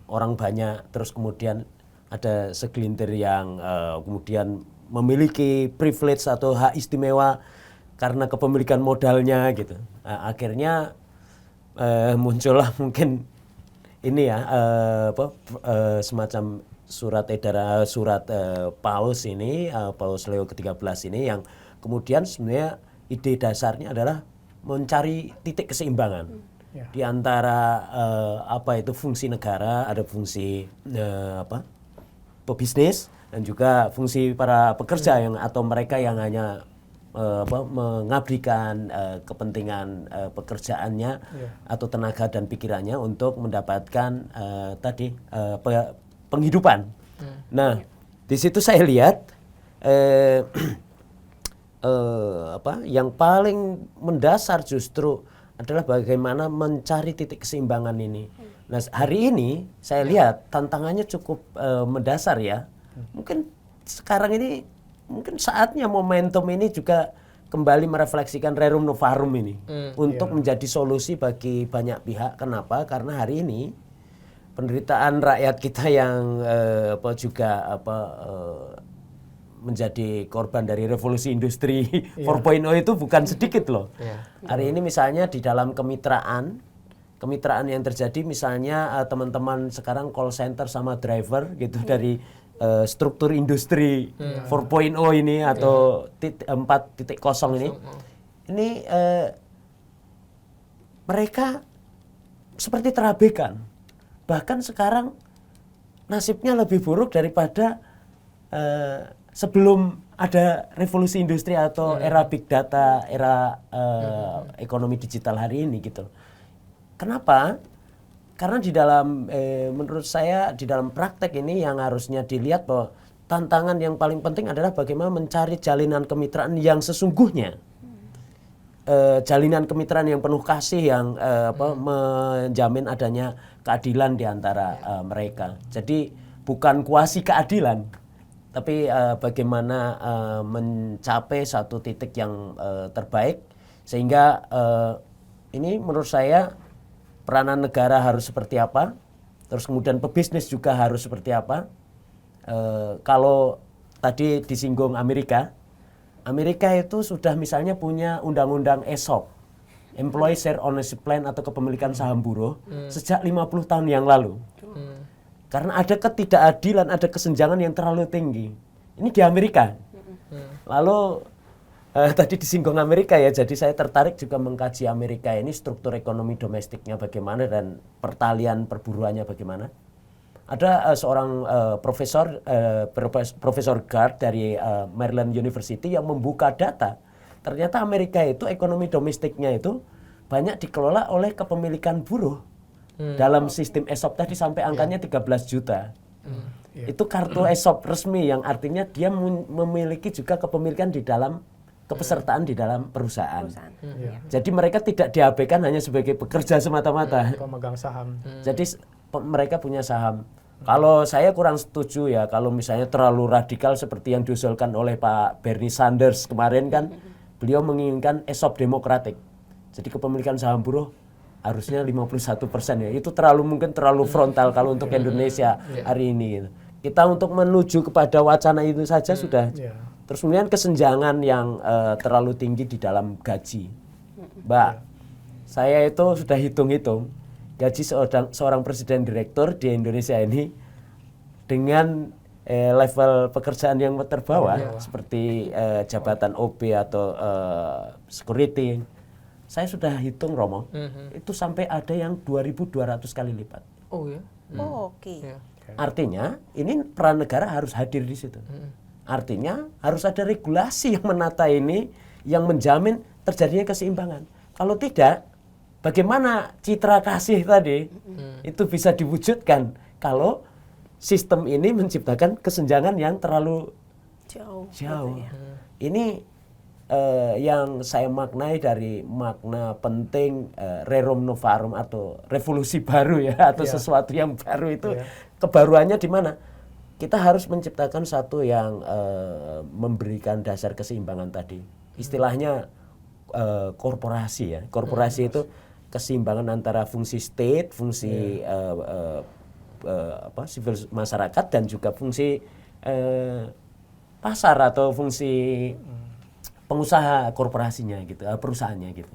orang banyak, terus kemudian ada segelintir yang kemudian memiliki privilege atau hak istimewa karena kepemilikan modalnya gitu. Akhirnya muncullah mungkin ini ya semacam surat edaran Paus ini, Paus Leo ke-13 ini, yang kemudian sebenarnya ide dasarnya adalah mencari titik keseimbangan di antara apa itu fungsi negara, ada fungsi pebisnis, dan juga fungsi para pekerja yang atau mereka yang hanya mengabdikan kepentingan pekerjaannya atau tenaga dan pikirannya untuk mendapatkan penghidupan. Nah, di situ saya lihat yang paling mendasar justru adalah bagaimana mencari titik keseimbangan ini. Nah, hari ini saya lihat tantangannya cukup mendasar ya. Mungkin sekarang ini mungkin saatnya momentum ini juga kembali merefleksikan Rerum Novarum ini untuk menjadi solusi bagi banyak pihak. Kenapa? Karena hari ini penderitaan rakyat kita yang menjadi korban dari revolusi industri 4.0 itu bukan sedikit loh. Hari ini misalnya di dalam kemitraan yang terjadi, misalnya teman-teman sekarang call center sama driver gitu dari struktur industri 4.0 ini atau 4.0 ini mereka seperti terabaikan. Bahkan sekarang nasibnya lebih buruk daripada sebelum ada revolusi industri atau era big data, era ekonomi digital hari ini gitu. Kenapa? Karena di dalam menurut saya di dalam praktek ini yang harusnya dilihat bahwa tantangan yang paling penting adalah bagaimana mencari jalinan kemitraan yang sesungguhnya. Jalinan kemitraan yang penuh kasih yang menjamin adanya keadilan di antara mereka. Jadi bukan kuasi keadilan, tapi bagaimana mencapai satu titik yang terbaik, sehingga ini menurut saya peranan negara harus seperti apa, terus kemudian pebisnis juga harus seperti apa. Kalau tadi disinggung Amerika itu sudah misalnya punya undang-undang ESOP, Employee Share Ownership Plan atau kepemilikan saham buruh, sejak 50 tahun yang lalu. Karena ada ketidakadilan, ada kesenjangan yang terlalu tinggi. Ini di Amerika. Lalu tadi disinggung Amerika ya, jadi saya tertarik juga mengkaji Amerika ini, struktur ekonomi domestiknya bagaimana dan pertalian perburuannya bagaimana. Ada seorang Profesor Gard dari Maryland University yang membuka data. Ternyata Amerika itu ekonomi domestiknya itu banyak dikelola oleh kepemilikan buruh. Dalam sistem ESOP tadi sampai angkanya 13 juta. Itu kartu ESOP resmi yang artinya dia memiliki juga kepemilikan di dalam kepesertaan di dalam perusahaan. Jadi mereka tidak diabaikan hanya sebagai pekerja semata-mata. Pemegang saham. Jadi mereka punya saham. Kalau saya kurang setuju ya kalau misalnya terlalu radikal seperti yang diusulkan oleh Pak Bernie Sanders kemarin kan, beliau menginginkan ESOP demokratik. Jadi kepemilikan saham buruh harusnya 51% ya. Itu mungkin terlalu frontal kalau untuk Indonesia hari ini. Kita untuk menuju kepada wacana itu saja sudah. Terus kemudian kesenjangan yang terlalu tinggi di dalam gaji. Mbak, saya itu sudah hitung-hitung gaji seorang presiden direktur di Indonesia ini dengan level pekerjaan yang terbawah seperti jabatan OB atau security. Saya sudah hitung, Romo, itu sampai ada yang 2.200 kali lipat. Oh ya. Oke. Artinya ini peran negara harus hadir di situ. Artinya harus ada regulasi yang menata ini, yang menjamin terjadinya keseimbangan. Kalau tidak, bagaimana citra kasih tadi itu bisa diwujudkan kalau sistem ini menciptakan kesenjangan yang terlalu jauh. Ini yang saya maknai dari makna penting Rerum Novarum atau revolusi baru ya, atau sesuatu yang baru itu. Kebaruannya di mana? Kita harus menciptakan satu yang memberikan dasar keseimbangan tadi. Istilahnya korporasi ya. Korporasi itu keseimbangan antara fungsi state, fungsi civil masyarakat dan juga fungsi pasar atau fungsi pengusaha korporasinya gitu, perusahaannya gitu.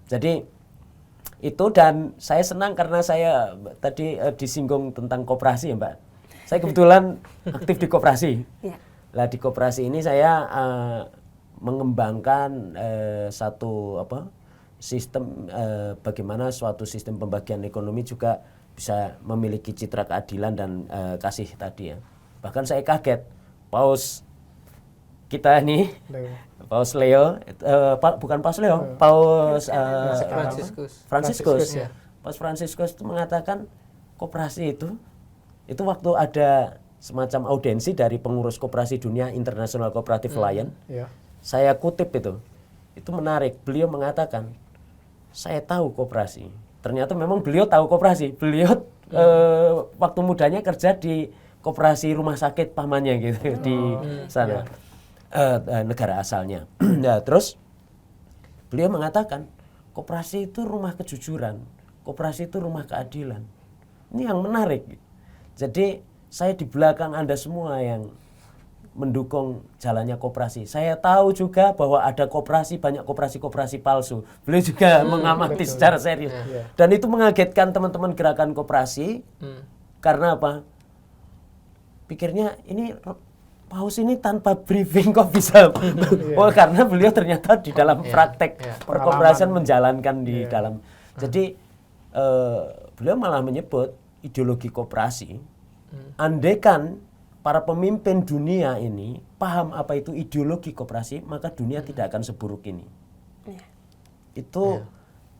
Jadi itu, dan saya senang karena saya tadi disinggung tentang koperasi ya Mbak. Saya kebetulan aktif di koperasi. Lah di koperasi ini saya mengembangkan satu sistem bagaimana suatu sistem pembagian ekonomi juga bisa memiliki citra keadilan dan kasih tadi ya. Bahkan saya kaget Paus kita ini, Paus Leo, bukan Paus Leo, Paus Fransiskus. Ya. Paus Fransiskus itu mengatakan koperasi itu waktu ada semacam audensi dari pengurus koperasi dunia, International Cooperative Alliance. Saya kutip itu menarik. Beliau mengatakan, saya tahu koperasi. Ternyata memang beliau tahu koperasi. Beliau waktu mudanya kerja di koperasi rumah sakit pamannya gitu di sana, negara asalnya. Nah, terus beliau mengatakan koperasi itu rumah kejujuran, koperasi itu rumah keadilan. Ini yang menarik. Jadi saya di belakang Anda semua yang mendukung jalannya koperasi. Saya tahu juga bahwa ada koperasi, banyak koperasi palsu. Beliau juga mengamati secara serius. Dan itu mengagetkan teman-teman gerakan koperasi. Karena apa? Pikirnya ini Paus ini tanpa briefing kok bisa. Oh, karena beliau ternyata di dalam praktek perkoperasian menjalankan di dalam. Jadi beliau malah menyebut ideologi koperasi. Andaikan para pemimpin dunia ini paham apa itu ideologi koperasi, maka dunia tidak akan seburuk ini. Itu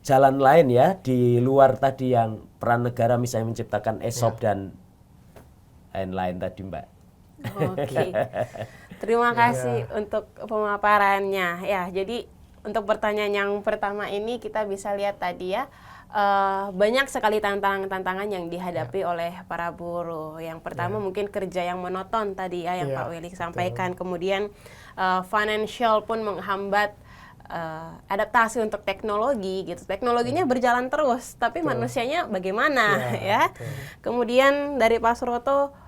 jalan lain ya, di luar tadi yang peran negara misalnya menciptakan ESOP dan lain-lain tadi Mbak. Oke, terima kasih untuk pemaparannya. Ya, jadi untuk pertanyaan yang pertama ini kita bisa lihat tadi ya, banyak sekali tantangan-tantangan yang dihadapi oleh para buruh. Yang pertama mungkin kerja yang monoton tadi ya, yang Pak Willy sampaikan. Kemudian financial pun menghambat adaptasi untuk teknologi gitu. Teknologinya berjalan terus, tapi manusianya bagaimana ya? Kemudian dari Pak Suroto,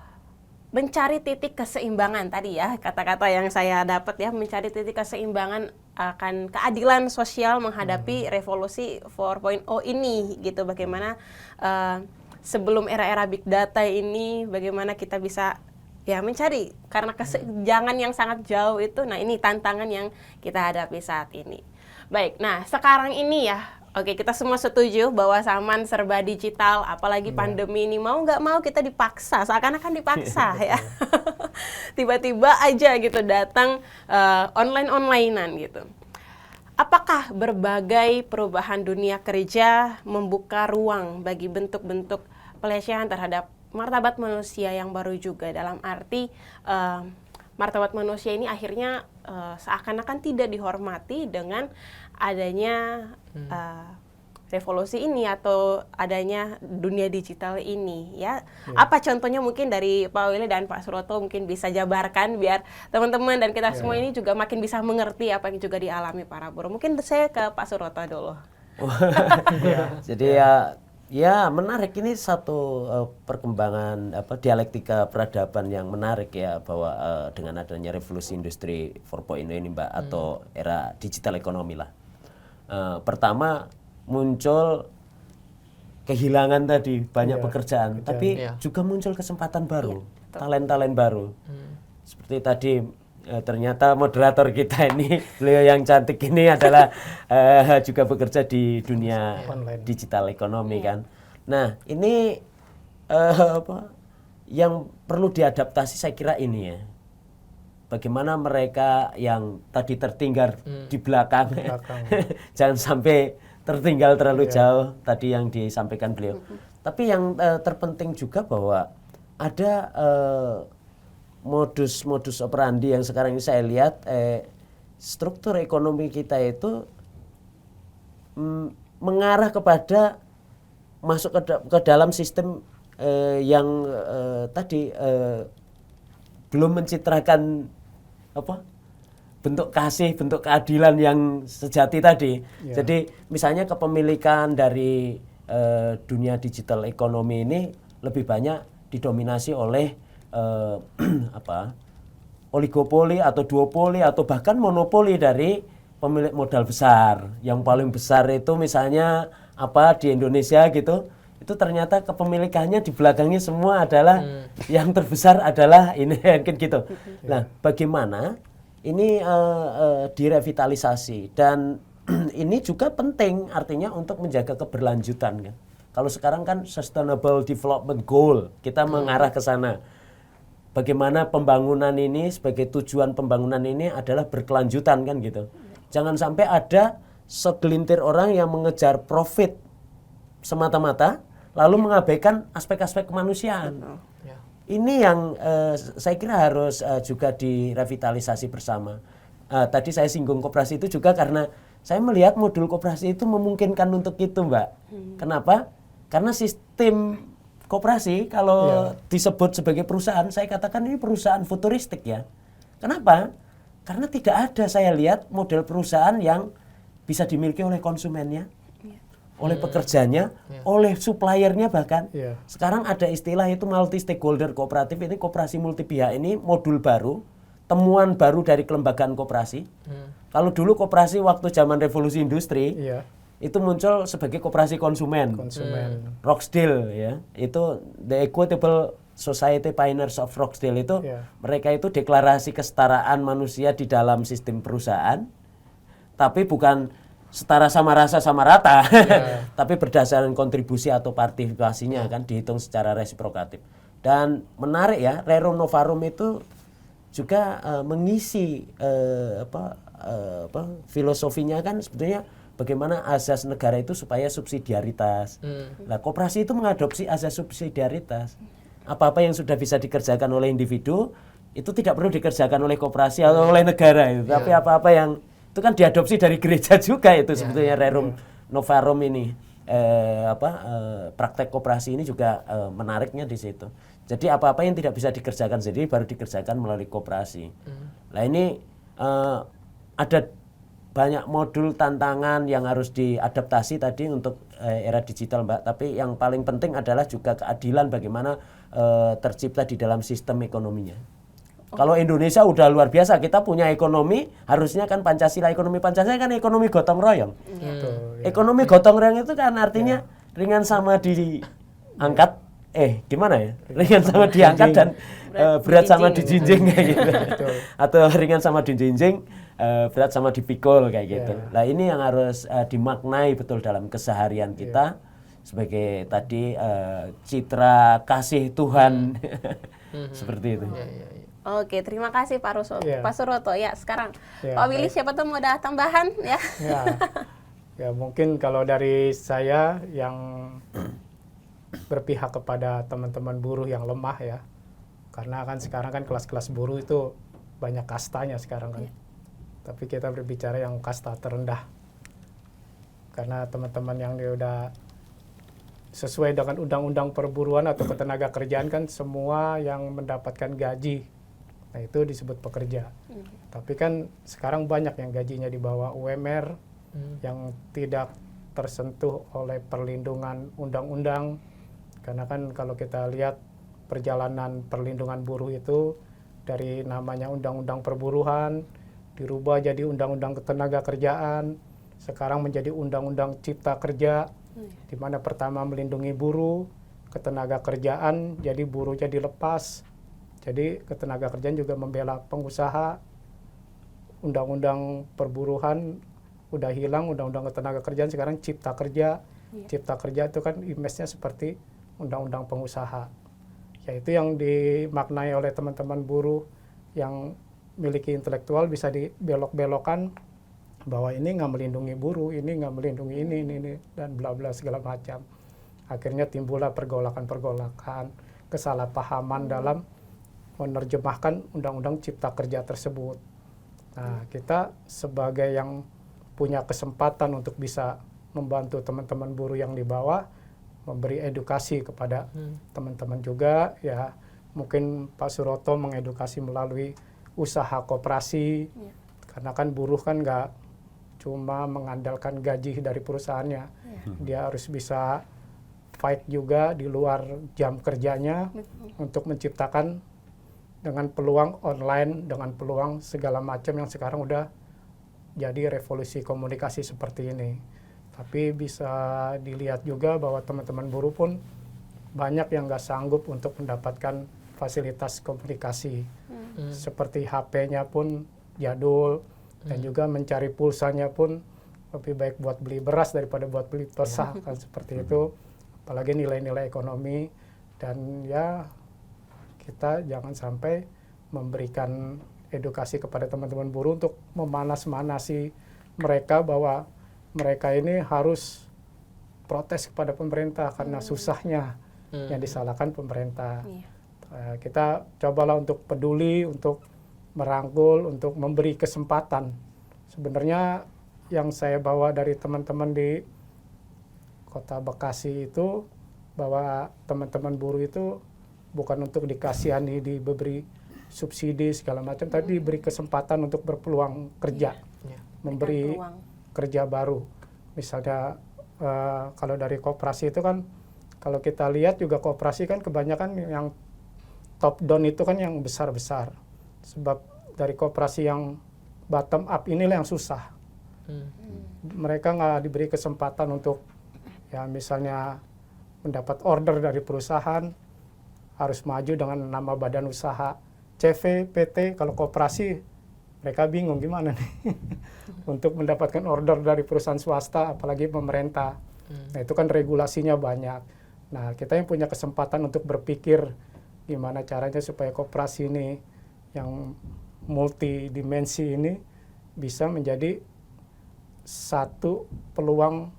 mencari titik keseimbangan tadi ya, kata-kata yang saya dapat ya, mencari titik keseimbangan akan keadilan sosial menghadapi revolusi 4.0 ini gitu. Bagaimana sebelum era-era big data ini, bagaimana kita bisa ya mencari, karena kesenjangan yang sangat jauh itu. Nah, ini tantangan yang kita hadapi saat ini. Baik, nah sekarang ini ya, oke, kita semua setuju bahwa zaman serba digital, apalagi pandemi ini, mau nggak mau kita dipaksa, seakan-akan dipaksa ya. Tiba-tiba aja gitu datang online-onlinean gitu. Apakah berbagai perubahan dunia kerja membuka ruang bagi bentuk-bentuk pelecehan terhadap martabat manusia yang baru juga, dalam arti martabat manusia ini akhirnya seakan-akan tidak dihormati dengan adanya revolusi ini atau adanya dunia digital ini ya. Apa contohnya mungkin dari Pak Willy dan Pak Suroto mungkin bisa jabarkan biar teman-teman dan kita semua ini juga makin bisa mengerti apa yang juga dialami para buruh. Mungkin saya ke Pak Suroto dulu. Jadi ya menarik, ini satu perkembangan dialektika peradaban yang menarik ya, bahwa dengan adanya revolusi industri 4.0 ini Mbak, atau era digital ekonomi lah. Pertama muncul kehilangan tadi banyak pekerjaan, tapi juga muncul kesempatan baru, talent-talent baru. Seperti tadi ternyata moderator kita ini, beliau yang cantik ini adalah juga bekerja di dunia digital ekonomi kan. Nah, ini yang perlu diadaptasi saya kira ini ya. Bagaimana mereka yang tadi tertinggal di belakang, jangan sampai tertinggal terlalu jauh tadi yang disampaikan beliau. Tapi yang terpenting juga bahwa ada modus operandi yang sekarang ini saya lihat, struktur ekonomi kita itu mengarah kepada masuk ke dalam sistem yang tadi belum mencitrakan bentuk kasih, bentuk keadilan yang sejati tadi. Ya. Jadi misalnya kepemilikan dari dunia digital ekonomi ini lebih banyak didominasi oleh oligopoli atau duopoli atau bahkan monopoli dari pemilik modal besar. Yang paling besar itu misalnya di Indonesia gitu, itu ternyata kepemilikannya di belakangnya semua adalah yang terbesar adalah ini kan gitu. Nah, bagaimana ini direvitalisasi dan ini juga penting artinya untuk menjaga keberlanjutan kan. Kalau sekarang kan Sustainable Development Goal, kita mengarah ke sana. Bagaimana pembangunan ini sebagai tujuan pembangunan ini adalah berkelanjutan kan gitu. Jangan sampai ada segelintir orang yang mengejar profit semata-mata lalu mengabaikan aspek-aspek kemanusiaan. Ini yang saya kira harus juga direvitalisasi bersama. Tadi saya singgung koperasi itu juga karena saya melihat modul koperasi itu memungkinkan untuk itu, Mbak. Kenapa? Karena sistem koperasi kalau disebut sebagai perusahaan, saya katakan ini perusahaan futuristik ya. Kenapa? Karena tidak ada saya lihat model perusahaan yang bisa dimiliki oleh konsumennya, oleh pekerjanya, oleh suppliernya bahkan. Sekarang ada istilah itu multi stakeholder kooperatif, ini koperasi multi pihak, ini modul baru, temuan baru dari kelembagaan koperasi. Kalau dulu koperasi waktu zaman revolusi industri, itu muncul sebagai koperasi konsumen. Rochdale ya, itu The Equitable Society Pioneers of Rochdale itu, mereka itu deklarasi kesetaraan manusia di dalam sistem perusahaan, tapi bukan setara sama rasa sama rata, tapi berdasarkan kontribusi atau partisipasinya kan dihitung secara resiprokatif. Dan menarik ya, Rerum Novarum itu juga mengisi filosofinya kan sebetulnya bagaimana azas negara itu supaya subsidiaritas. Nah, koperasi itu mengadopsi azas subsidiaritas. Apa-apa yang sudah bisa dikerjakan oleh individu itu tidak perlu dikerjakan oleh koperasi atau oleh negara itu. Tapi apa-apa yang itu kan diadopsi dari gereja juga itu sebetulnya Rerum Novarum ini. Praktek koperasi ini juga menariknya di situ. Jadi apa-apa yang tidak bisa dikerjakan sendiri baru dikerjakan melalui koperasi. Nah ini ada banyak modul tantangan yang harus diadaptasi tadi untuk era digital, Mbak. Tapi yang paling penting adalah juga keadilan bagaimana tercipta di dalam sistem ekonominya. Kalau Indonesia udah luar biasa, kita punya ekonomi, harusnya kan Pancasila, ekonomi Pancasila kan ekonomi gotong royong. Ekonomi gotong royong itu kan artinya ringan sama diangkat, gimana ya? Ringan sama diangkat dan berat sama dijinjing kayak gitu. Atau ringan sama dijinjing, berat sama dipikul kayak gitu. Nah ini yang harus dimaknai betul dalam keseharian kita sebagai tadi citra kasih Tuhan seperti itu. Oke, terima kasih Pak Suroto. Ya, sekarang Pak Willy siapa tuh mau ada tambahan ya? Ya mungkin kalau dari saya yang berpihak kepada teman-teman buruh yang lemah ya, karena kan sekarang kan kelas-kelas buruh itu banyak kastanya sekarang kan. Tapi kita berbicara yang kasta terendah, karena teman-teman yang dia udah sesuai dengan undang-undang perburuan atau ketenaga kerjaan kan semua yang mendapatkan gaji, nah itu disebut pekerja. Tapi kan sekarang banyak yang gajinya di bawah UMR, yang tidak tersentuh oleh perlindungan undang-undang. Karena kan kalau kita lihat perjalanan perlindungan buruh itu dari namanya undang-undang perburuhan dirubah jadi undang-undang ketenaga kerjaan, sekarang menjadi undang-undang cipta kerja, di mana pertama melindungi buruh, ketenaga kerjaan, jadi buruhnya dilepas, jadi ketenaga kerjaan juga membela pengusaha. Undang-undang perburuhan udah hilang, undang-undang ketenaga kerjaan sekarang cipta kerja. Cipta kerja itu kan image-nya seperti undang-undang pengusaha. Yaitu yang dimaknai oleh teman-teman buruh yang miliki intelektual bisa dibelok-belokan bahwa ini nggak melindungi buruh, ini nggak melindungi ini, dan bla bla segala macam. Akhirnya timbullah pergolakan-pergolakan, kesalahpahaman dalam menerjemahkan undang-undang cipta kerja tersebut. Nah, kita sebagai yang punya kesempatan untuk bisa membantu teman-teman buruh yang di bawah, memberi edukasi kepada teman-teman juga, ya mungkin Pak Suroto mengedukasi melalui usaha koperasi, Karena kan buruh kan nggak cuma mengandalkan gaji dari perusahaannya, dia harus bisa fight juga di luar jam kerjanya untuk menciptakan dengan peluang online, dengan peluang segala macam yang sekarang udah jadi revolusi komunikasi seperti ini. Tapi bisa dilihat juga bahwa teman-teman buruh pun banyak yang nggak sanggup untuk mendapatkan fasilitas komunikasi. Seperti HP-nya pun jadul, dan juga mencari pulsanya pun lebih baik buat beli beras daripada buat beli pulsa, kan seperti itu. Apalagi nilai-nilai ekonomi, dan ya kita jangan sampai memberikan edukasi kepada teman-teman buruh untuk memanas-manasi mereka bahwa mereka ini harus protes kepada pemerintah karena susahnya yang disalahkan pemerintah. Kita cobalah untuk peduli, untuk merangkul, untuk memberi kesempatan. Sebenarnya yang saya bawa dari teman-teman di Kota Bekasi itu, bahwa teman-teman buruh itu bukan untuk dikasihani, diberi subsidi segala macam, tapi diberi kesempatan untuk berpeluang kerja, memberi kerja baru. Misalnya kalau dari koperasi itu kan, kalau kita lihat juga koperasi kan kebanyakan yang top down itu kan yang besar-besar. Sebab dari koperasi yang bottom up inilah yang susah. Mereka nggak diberi kesempatan untuk ya misalnya mendapat order dari perusahaan, harus maju dengan nama badan usaha CV, PT. Kalau koperasi mereka bingung gimana nih untuk mendapatkan order dari perusahaan swasta, apalagi pemerintah. Nah itu kan regulasinya banyak. Nah kita yang punya kesempatan untuk berpikir gimana caranya supaya koperasi ini yang multidimensi ini bisa menjadi satu peluang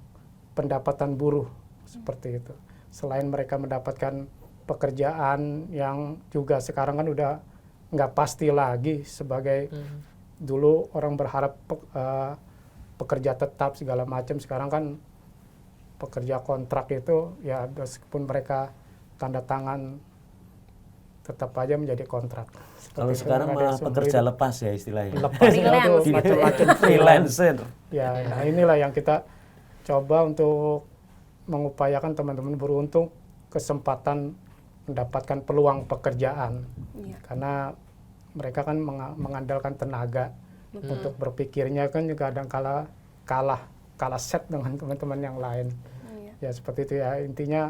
pendapatan buruh seperti itu. Selain mereka mendapatkan pekerjaan yang juga sekarang kan udah nggak pasti lagi, sebagai dulu orang berharap pekerja tetap segala macam, sekarang kan pekerja kontrak itu ya meskipun mereka tanda tangan tetap aja menjadi kontrak. Kalau sekarang malah pekerja lepas ya istilahnya. Lepas itu macam-macam Freelancer. Ya, nah inilah yang kita coba untuk mengupayakan teman-teman buruh untuk kesempatan mendapatkan peluang pekerjaan. Karena mereka kan mengandalkan tenaga untuk berpikirnya, kan juga kadang kalah set dengan teman-teman yang lain. Ya seperti itu ya, intinya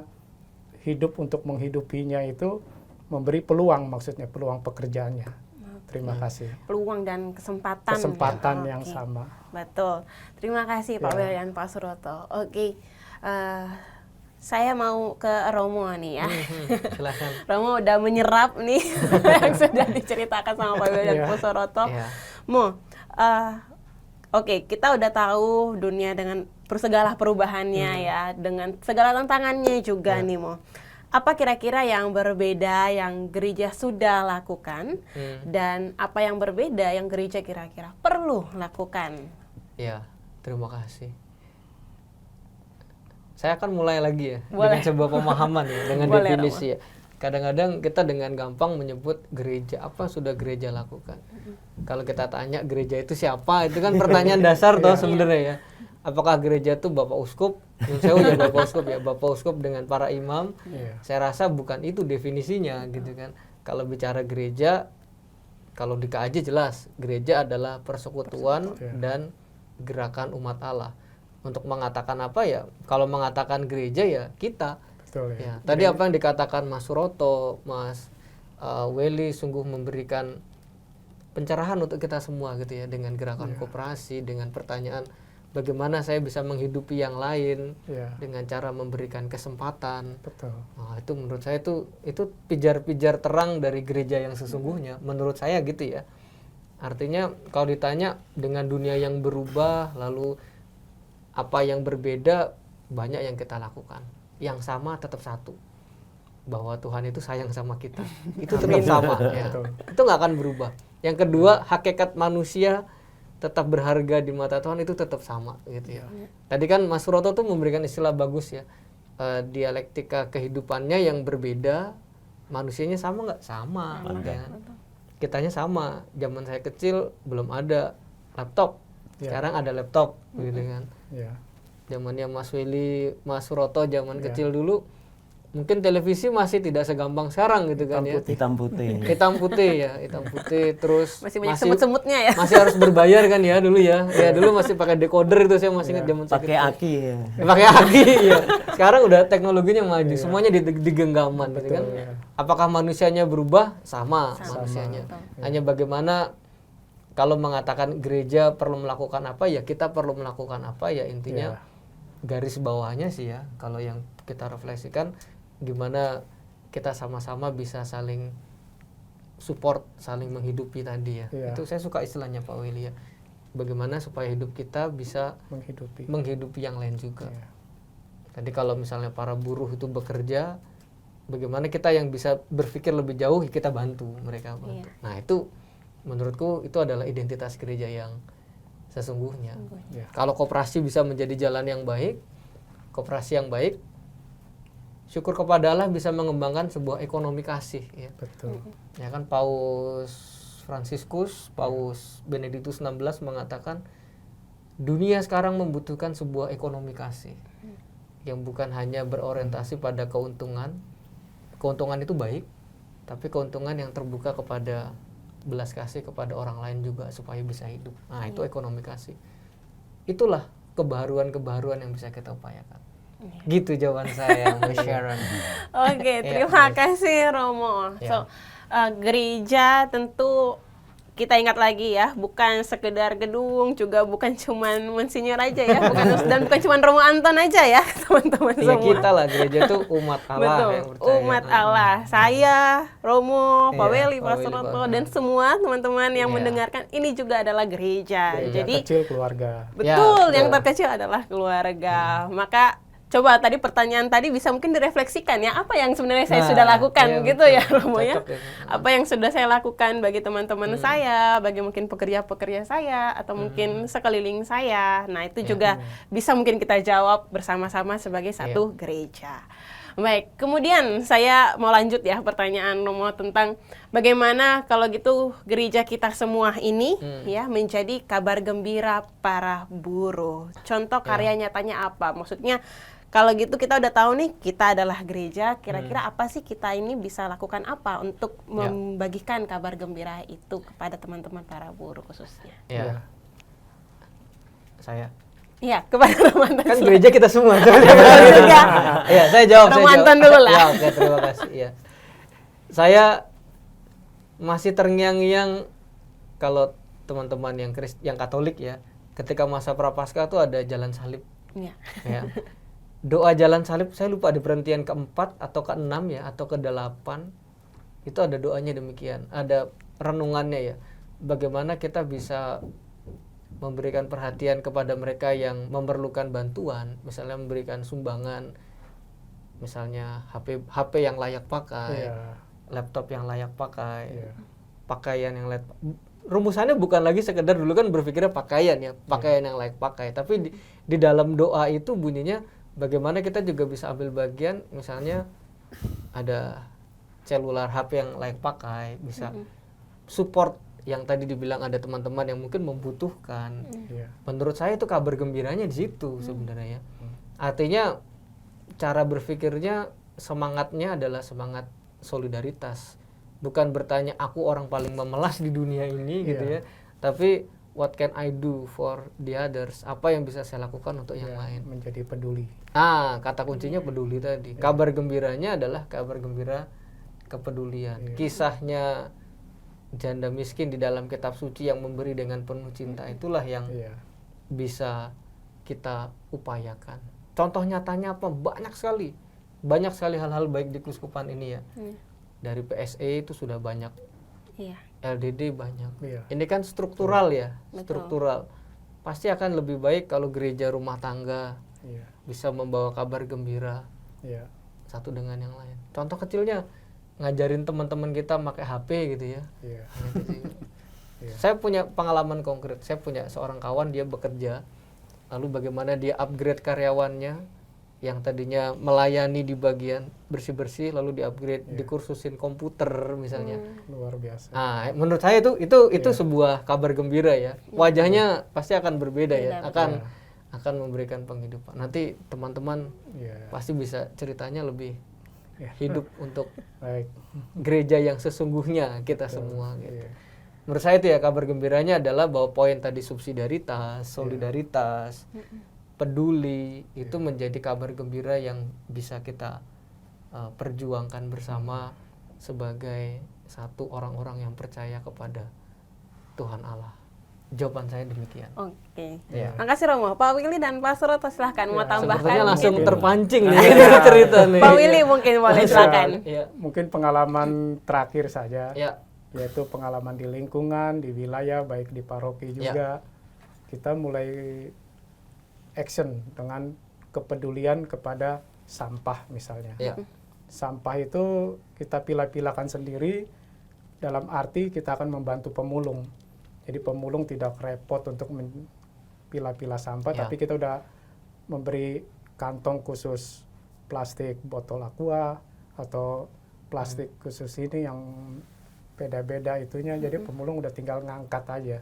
hidup untuk menghidupinya itu memberi peluang, maksudnya peluang pekerjaannya. Terima kasih. Peluang dan kesempatan. Kesempatan yang sama. Betul. Terima kasih Pak Will dan Pak Suroto. Oke, saya mau ke Romo nih ya. Silakan. Romo udah menyerap nih yang sudah diceritakan sama Pak Will dan Pak Suroto. Oke, kita udah tahu dunia dengan segala perubahannya ya, dengan segala tantangannya juga nih Mo. Apa kira-kira yang berbeda yang gereja sudah lakukan dan apa yang berbeda yang gereja kira-kira perlu lakukan? Ya, terima kasih. Saya akan mulai lagi ya Boleh. dengan sebuah pemahaman ya, dengan Boleh, definisi ya. Kadang-kadang kita dengan gampang menyebut gereja, apa sudah gereja lakukan. Kalau kita tanya gereja itu siapa, itu kan pertanyaan dasar toh sebenarnya ya. Apakah gereja itu Bapak Uskup? Saya udah Bapak Uskup ya, Bapak Uskup dengan para imam. Saya rasa bukan itu definisinya gitu kan. Kalau bicara gereja, kalau di KAJ jelas, gereja adalah persekutuan dan gerakan umat Allah. Untuk mengatakan apa ya? Kalau mengatakan gereja ya kita. Betul, ya. Tadi apa yang dikatakan Mas Suroto, Mas Welly sungguh memberikan pencerahan untuk kita semua gitu ya, dengan gerakan koperasi, dengan pertanyaan bagaimana saya bisa menghidupi yang lain dengan cara memberikan kesempatan. Betul. Nah, itu menurut saya itu pijar-pijar terang dari gereja yang sesungguhnya, menurut saya gitu ya. Artinya kalau ditanya dengan dunia yang berubah, lalu apa yang berbeda, banyak yang kita lakukan. Yang sama tetap satu, bahwa Tuhan itu sayang sama kita. Itu tetap sama ya. Itu nggak akan berubah. Yang kedua, hakikat manusia tetap berharga di mata Tuhan, itu tetap sama gitu ya. Tadi kan Mas Suroto tuh memberikan istilah bagus ya, dialektika kehidupannya yang berbeda, manusianya sama nggak? Sama ya. Kitanya sama. Zaman saya kecil belum ada laptop. Ya. Sekarang ada laptop gitu kan. Ya. Zamannya Mas Willy, Mas Suroto zaman Ya. kecil dulu mungkin televisi masih tidak segampang sekarang gitu kan ya. Hitam putih. Hitam putih ya, hitam putih terus Masih banyak semut-semutnya ya. masih harus berbayar kan ya dulu ya. Ya dulu masih pakai decoder itu saya masih ingat zaman saya Pakai kecil. aki ya. Pakai aki ya. Sekarang udah teknologinya maju, semuanya di genggaman gitu kan. ya. Apakah manusianya berubah? Sama manusianya. Hanya bagaimana kalau mengatakan gereja perlu melakukan apa ya kita perlu melakukan apa ya intinya garis bawahnya sih ya kalau yang kita refleksikan gimana kita sama-sama bisa saling support, saling menghidupi tadi ya. Iya. Itu saya suka istilahnya Pak Willy ya. Bagaimana supaya hidup kita bisa menghidupi yang lain juga. Iya. Tadi kalau misalnya para buruh itu bekerja, bagaimana kita yang bisa berpikir lebih jauh kita bantu mereka bantu. Nah itu menurutku itu adalah identitas gereja yang sesungguhnya. Iya. Kalau koperasi bisa menjadi jalan yang baik, koperasi yang baik, syukur kepada Allah bisa mengembangkan sebuah ekonomi kasih. Ya, Betul. ya kan Paus Fransiskus, Paus Benediktus XVI mengatakan dunia sekarang membutuhkan sebuah ekonomi kasih yang bukan hanya berorientasi pada keuntungan. Keuntungan itu baik, tapi keuntungan yang terbuka kepada belas kasih kepada orang lain juga supaya bisa hidup. Nah, itu ekonomi kasih. Itulah kebaharuan-kebaharuan yang bisa kita upayakan. Gitu jawaban saya, Mbak Sharon. Oke, terima kasih Romo. So, gereja tentu kita ingat lagi ya, bukan sekedar gedung, juga bukan cuman Monsinyur aja ya, dan bukan cuman Romo Anton aja ya, teman-teman Ya semua. kita lah, gereja itu umat Allah Betul, yang percaya. umat Allah. Saya, Romo, Pak Iya, Willy, Pak Pak Willy, Suroto, Pak. dan semua teman-teman yang Iya. mendengarkan ini juga adalah gereja. Jadi Kecil keluarga. betul, yang betul. terkecil adalah keluarga. Maka coba tadi pertanyaan tadi bisa mungkin direfleksikan ya, apa yang sebenarnya saya Nah, sudah lakukan iya, gitu betul. ya Romo ya. Cocok ya. Apa yang sudah saya lakukan bagi teman-teman saya, bagi mungkin pekerja-pekerja saya atau mungkin sekeliling saya. Nah, itu juga bisa mungkin kita jawab bersama-sama sebagai satu gereja. Baik, kemudian saya mau lanjut ya pertanyaan Romo tentang bagaimana kalau gitu gereja kita semua ini ya menjadi kabar gembira para buruh. Contoh karya nyatanya apa? Maksudnya kalau gitu kita udah tahu nih kita adalah gereja, kira-kira apa sih kita ini bisa lakukan apa untuk membagikan kabar gembira itu kepada teman-teman para buruh khususnya? Ya. Saya. Iya, kepada Romo Anton. Kan gereja kita semua. juga. Iya, saya jawab. Romo Anton dulu lah. Ya, oke, terima kasih. Ya. Saya masih terngiang-ngiang kalau teman-teman yang Katolik ya, ketika masa Prapaskah itu ada jalan salib. Iya. Ya. Doa jalan salib, saya lupa di perhentian keempat atau keenam ya, atau ke-8 itu ada doanya demikian, ada renungannya ya, bagaimana kita bisa memberikan perhatian kepada mereka yang memerlukan bantuan, misalnya memberikan sumbangan, misalnya HP yang layak pakai, Iya. laptop yang layak pakai, Iya. pakaian yang layak. Rumusannya bukan lagi sekedar dulu kan berpikirnya pakaian ya, pakaian yang layak pakai, tapi di dalam doa itu bunyinya bagaimana kita juga bisa ambil bagian, misalnya ada selular HP yang layak pakai, bisa support yang tadi dibilang ada teman-teman yang mungkin membutuhkan. Iya. Menurut saya itu kabar gembiranya di situ sebenarnya ya. Artinya cara berpikirnya, semangatnya adalah semangat solidaritas. Bukan bertanya aku orang paling memelas di dunia ini gitu ya. Tapi what can I do for the others? Apa yang bisa saya lakukan untuk yang lain? Menjadi peduli. Kata kuncinya peduli tadi. Kabar gembiranya adalah kabar gembira kepedulian. Kisahnya janda miskin di dalam kitab suci yang memberi dengan penuh cinta, itulah yang bisa kita upayakan. Contoh nyatanya apa? Banyak sekali hal-hal baik di Keuskupan ini ya. Dari PSE itu sudah banyak, LDD banyak. Ini kan struktural ya, struktural. Pasti akan lebih baik kalau gereja rumah tangga bisa membawa kabar gembira satu dengan yang lain. Contoh kecilnya ngajarin teman-teman kita pakai HP gitu ya. Nah, itu sih. Saya punya pengalaman konkret. Saya punya seorang kawan, dia bekerja, lalu bagaimana dia upgrade karyawannya yang tadinya melayani di bagian bersih-bersih lalu di-upgrade, dikursusin komputer misalnya. Luar biasa. Nah, menurut saya itu sebuah kabar gembira ya. Wajahnya pasti akan berbeda ya, akan memberikan penghidupan. Nanti teman-teman pasti bisa ceritanya lebih hidup untuk Baik. gereja yang sesungguhnya kita semua gitu. Menurut saya itu ya kabar gembiranya adalah bahwa poin tadi subsidiaritas, solidaritas, peduli itu menjadi kabar gembira yang bisa kita perjuangkan bersama sebagai satu orang-orang yang percaya kepada Tuhan Allah. Jawaban saya demikian. Oke. Ya. Makasih Romo. Pak Willy dan Pak Suroto silahkan mau tambahkan. Sepertinya langsung mungkin. terpancing nih cerita nih. Pak Willy mungkin boleh silakan. Iya. Mungkin pengalaman terakhir saja, Ya. yaitu pengalaman di lingkungan, di wilayah, baik di paroki juga. Kita mulai action dengan kepedulian kepada sampah misalnya. Ya. Sampah itu kita pilah-pilahkan sendiri, dalam arti kita akan membantu pemulung. Jadi pemulung tidak repot untuk pilah-pilah sampah, tapi kita udah memberi kantong khusus plastik botol aqua atau plastik khusus ini yang beda-beda itunya. Jadi pemulung udah tinggal ngangkat aja.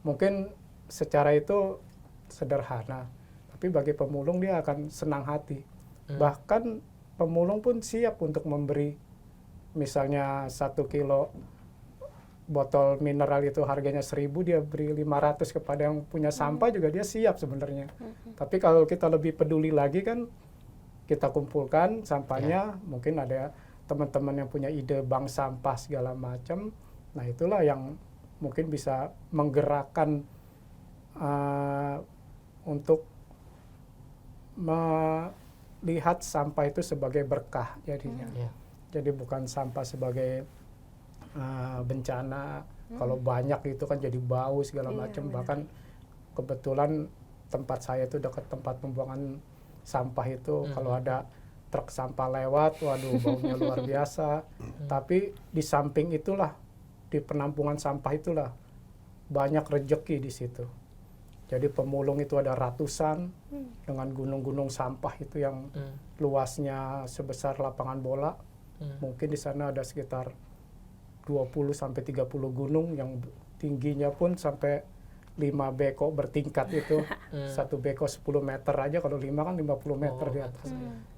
Mungkin secara itu sederhana, tapi bagi pemulung dia akan senang hati. Bahkan pemulung pun siap untuk memberi, misalnya 1 kilo botol mineral itu harganya 1.000, dia beri 500 kepada yang punya sampah juga dia siap sebenarnya. Tapi kalau kita lebih peduli lagi kan, kita kumpulkan sampahnya, mungkin ada teman-teman yang punya ide bank sampah segala macam. Nah itulah yang mungkin bisa menggerakkan untuk melihat sampah itu sebagai berkah jadinya. Jadi bukan sampah sebagai bencana. Kalau banyak itu kan jadi bau segala macam. Bahkan kebetulan tempat saya itu dekat tempat pembuangan sampah itu, kalau ada truk sampah lewat, waduh baunya luar biasa. Tapi di samping itulah, di penampungan sampah itulah banyak rejeki di situ. Jadi pemulung itu ada ratusan dengan gunung-gunung sampah itu yang luasnya sebesar lapangan bola. Mungkin di sana ada sekitar 20 sampai 30 gunung yang tingginya pun sampai 5 beko bertingkat itu. Satu beko 10 meter aja, kalau 5 kan 50 meter di atas.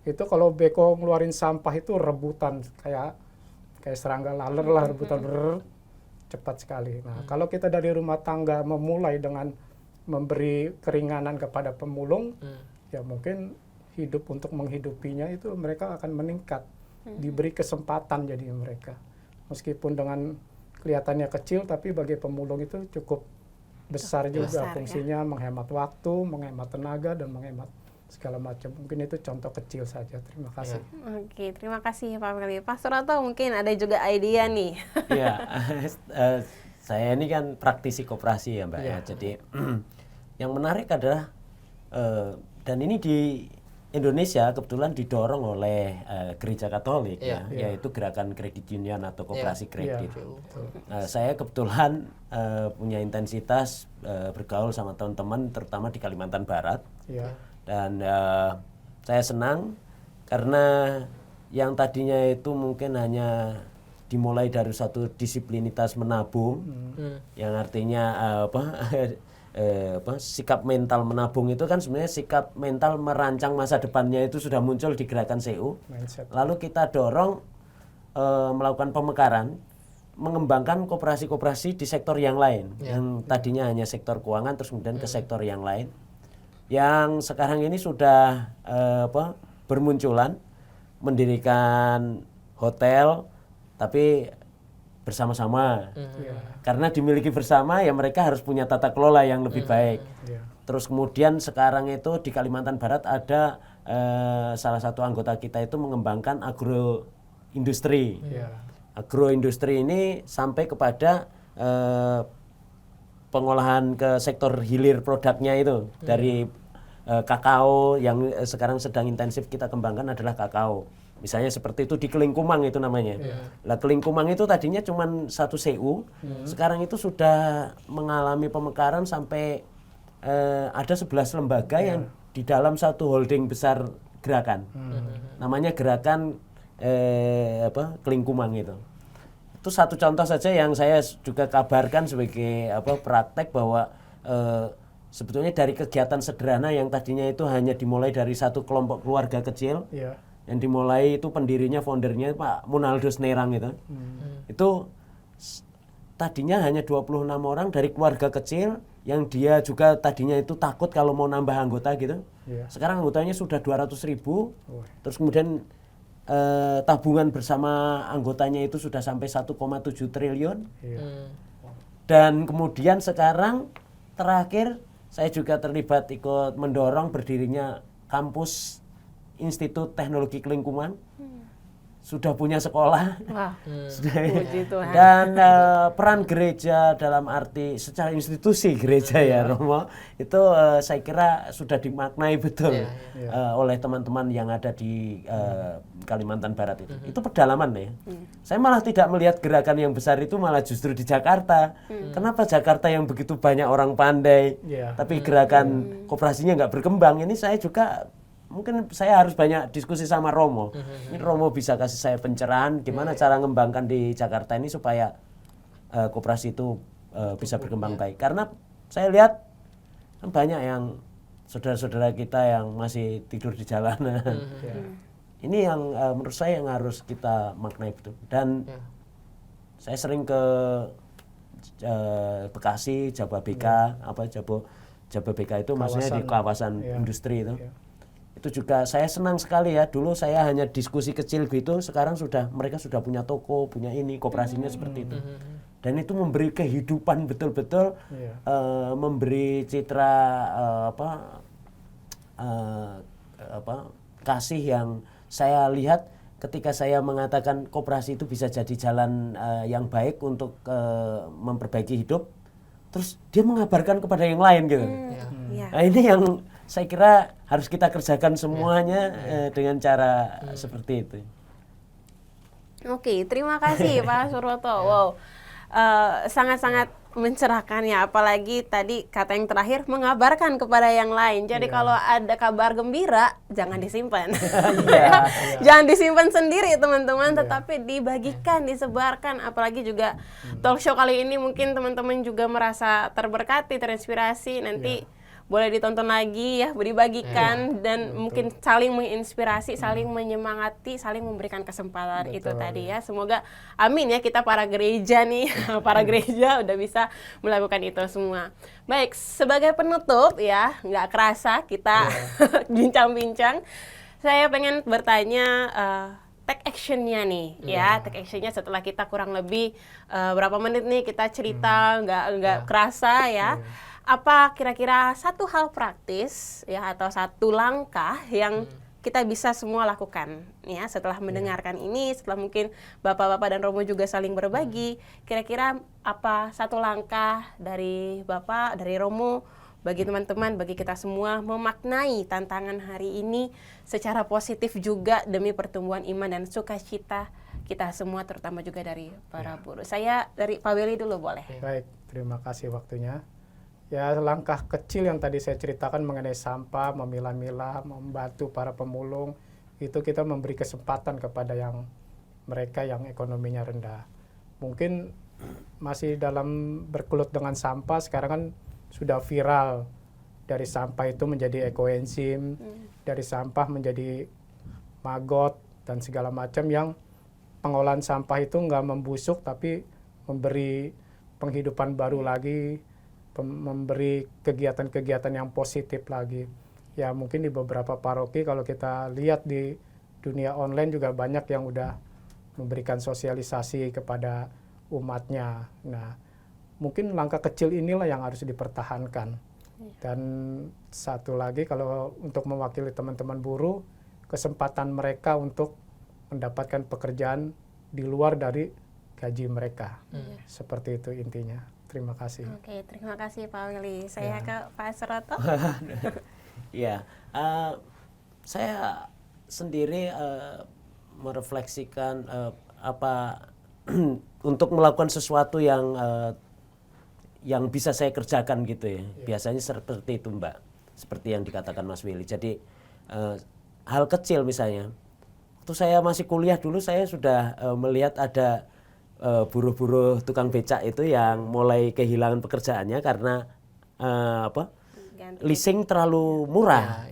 Itu kalau beko ngeluarin sampah itu rebutan kayak serangga laler lah, rebutan cepat sekali. Nah, kalau kita dari rumah tangga memulai dengan memberi keringanan kepada pemulung, ya mungkin hidup untuk menghidupinya itu mereka akan meningkat. Diberi kesempatan jadi mereka. Meskipun dengan kelihatannya kecil, tapi bagi pemulung itu cukup besar juga fungsinya, menghemat waktu, menghemat tenaga, dan menghemat segala macam. Mungkin itu contoh kecil saja. Terima kasih. Oke, terima kasih Pak Willy. Pak Suroto mungkin ada juga idea nih. Iya, saya ini kan praktisi koperasi ya Mbak ya. Jadi yang menarik adalah dan ini di Indonesia kebetulan didorong oleh Gereja Katolik yaitu gerakan kredit union atau koperasi kredit. Saya kebetulan punya intensitas bergaul sama teman-teman terutama di Kalimantan Barat. Dan saya senang karena yang tadinya itu mungkin hanya dimulai dari satu disiplinitas menabung, yang artinya sikap mental menabung itu kan sebenarnya sikap mental merancang masa depannya itu sudah muncul di gerakan CU. Lalu kita dorong melakukan pemekaran, mengembangkan koperasi-koperasi di sektor yang lain, yang tadinya hanya sektor keuangan terus kemudian ke sektor yang lain, yang sekarang ini sudah bermunculan, mendirikan hotel tapi bersama-sama. Karena dimiliki bersama ya mereka harus punya tata kelola yang lebih baik. Terus kemudian sekarang itu di Kalimantan Barat ada salah satu anggota kita itu mengembangkan agroindustri. Agroindustri ini sampai kepada pengolahan ke sektor hilir produknya itu. Dari kakao yang sekarang sedang intensif kita kembangkan adalah kakao. Misalnya seperti itu di Kelingkumang itu namanya. Lah Kelingkumang itu tadinya cuma 1 CU, sekarang itu sudah mengalami pemekaran sampai ada 11 lembaga yang di dalam satu holding besar gerakan. Namanya gerakan Kelingkumang itu. Itu satu contoh saja yang saya juga kabarkan sebagai praktek bahwa sebetulnya dari kegiatan sederhana yang tadinya itu hanya dimulai dari satu kelompok keluarga kecil, yang dimulai itu pendirinya, foundernya Pak Munaldo Snerang itu. Itu tadinya hanya 26 orang dari keluarga kecil yang dia juga tadinya itu takut kalau mau nambah anggota gitu. Sekarang anggotanya sudah 200.000. Terus kemudian tabungan bersama anggotanya itu sudah sampai 1,7 triliun. Dan kemudian sekarang terakhir saya juga terlibat ikut mendorong berdirinya kampus Institut Teknologi Kelingkungan. Sudah punya sekolah. Wah, puji Tuhan. Dan peran gereja dalam arti secara institusi gereja ya Romo itu saya kira sudah dimaknai betul oleh teman-teman yang ada di Kalimantan Barat itu. Itu pedalaman ya. Saya malah tidak melihat gerakan yang besar itu malah justru di Jakarta. Kenapa Jakarta yang begitu banyak orang pandai, tapi gerakan koperasinya nggak berkembang? Ini saya juga mungkin saya harus banyak diskusi sama Romo. Ini Romo bisa kasih saya pencerahan gimana cara ngembangkan di Jakarta ini supaya koperasi itu bisa berkembang baik. Karena saya lihat kan banyak yang saudara-saudara kita yang masih tidur di jalanan. Ini yang menurut saya yang harus kita maknai betul. Dan saya sering ke Bekasi, Jababeka, Jababeka itu maksudnya di kawasan industri itu. Itu juga saya senang sekali ya. Dulu saya hanya diskusi kecil gitu, sekarang mereka sudah punya toko, punya ini, koperasinya seperti itu. Dan itu memberi kehidupan betul-betul, memberi citra kasih yang saya lihat ketika saya mengatakan koperasi itu bisa jadi jalan yang baik untuk memperbaiki hidup. Terus dia mengabarkan kepada yang lain gitu. Nah, ini yang saya kira harus kita kerjakan semuanya dengan cara seperti itu. Oke, terima kasih Pak Suroto. Wow, sangat-sangat mencerahkan ya. Apalagi tadi kata yang terakhir mengabarkan kepada yang lain. Jadi kalau ada kabar gembira, jangan disimpan. Jangan disimpan sendiri teman-teman, tetapi dibagikan, disebarkan. Apalagi juga talk show kali ini mungkin teman-teman juga merasa terberkati, terinspirasi. Nanti boleh ditonton lagi ya, dibagikan dan mungkin saling menginspirasi, saling menyemangati, saling memberikan kesempatan itu tadi ya. Semoga amin ya kita para gereja nih, para gereja udah bisa melakukan itu semua. Baik, sebagai penutup ya, nggak kerasa kita bincang-bincang. Saya pengen bertanya take actionnya nih ya, take actionnya setelah kita kurang lebih berapa menit nih kita cerita, nggak kerasa ya. Apa kira-kira satu hal praktis ya atau satu langkah yang kita bisa semua lakukan ya setelah mendengarkan ini, setelah mungkin Bapak-bapak dan Romo juga saling berbagi, kira-kira apa satu langkah dari Bapak, dari Romo bagi teman-teman, bagi kita semua memaknai tantangan hari ini secara positif juga demi pertumbuhan iman dan sukacita kita semua, terutama juga dari para buruh. Saya dari Pak Willy dulu boleh. Baik, terima kasih waktunya. Ya, langkah kecil yang tadi saya ceritakan mengenai sampah, memilah-milah, membantu para pemulung, itu kita memberi kesempatan kepada mereka yang ekonominya rendah. Mungkin masih dalam bergelut dengan sampah, sekarang kan sudah viral. Dari sampah itu menjadi ekoenzim, dari sampah menjadi maggot, dan segala macam yang pengolahan sampah itu nggak membusuk, tapi memberi penghidupan baru lagi, memberi kegiatan-kegiatan yang positif lagi. Ya mungkin di beberapa paroki kalau kita lihat di dunia online juga banyak yang udah memberikan sosialisasi kepada umatnya. Nah, mungkin langkah kecil inilah yang harus dipertahankan. Dan satu lagi kalau untuk mewakili teman-teman buruh, kesempatan mereka untuk mendapatkan pekerjaan di luar dari gaji mereka. Seperti itu intinya. Terima kasih. Oke, terima kasih Pak Willy. Saya ke Pak Suroto. Ya, saya sendiri merefleksikan untuk melakukan sesuatu yang bisa saya kerjakan gitu ya. Biasanya seperti itu Mbak, seperti yang dikatakan Mas Willy. Jadi hal kecil misalnya. Waktu saya masih kuliah dulu saya sudah melihat ada buruh-buruh tukang becak itu yang mulai kehilangan pekerjaannya karena leasing terlalu murah.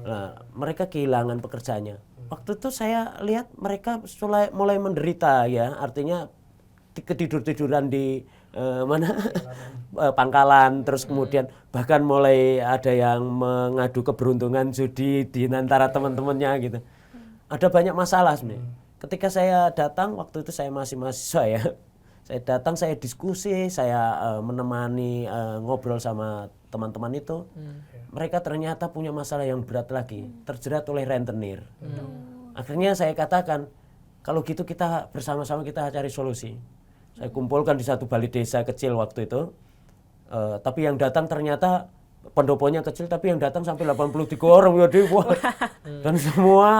Nah, mereka kehilangan pekerjaannya. Waktu itu saya lihat mereka mulai menderita ya, artinya ketidur-tiduran di pangkalan, terus kemudian bahkan mulai ada yang mengadu keberuntungan judi di antara teman-temannya gitu. Ada banyak masalah sebenarnya. Ketika saya datang, waktu itu saya masih mahasiswa ya, saya datang, saya diskusi, saya menemani ngobrol sama teman-teman itu. Mereka ternyata punya masalah yang berat lagi, terjerat oleh rentenir. Akhirnya saya katakan, kalau gitu kita bersama-sama kita cari solusi. Saya kumpulkan di satu balai desa kecil waktu itu, tapi yang datang ternyata pendoponya kecil, tapi yang datang sampai 83 orang ya. Dan semua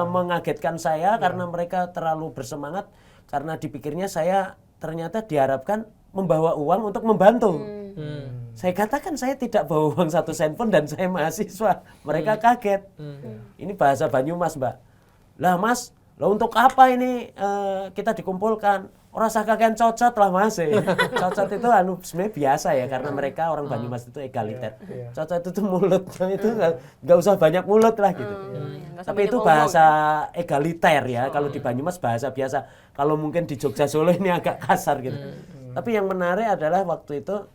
mengagetkan saya karena mereka terlalu bersemangat, karena dipikirnya saya ternyata diharapkan membawa uang untuk membantu. Saya katakan saya tidak bawa uang 1 sen pun dan saya mahasiswa. Mereka kaget. Ini bahasa Banyumas, Mbak. Lah Mas, lah untuk apa ini kita dikumpulkan? Orang sakakan cocot lah Mas. Cocot itu sebenarnya biasa ya, karena mereka orang Banyumas itu egaliter. Cocot itu mulut, itu nggak usah banyak mulut lah gitu. Tapi itu bahasa egaliter ya. Kalau di Banyumas bahasa biasa. Kalau mungkin di Jogja Solo ini agak kasar gitu. Tapi yang menarik adalah waktu itu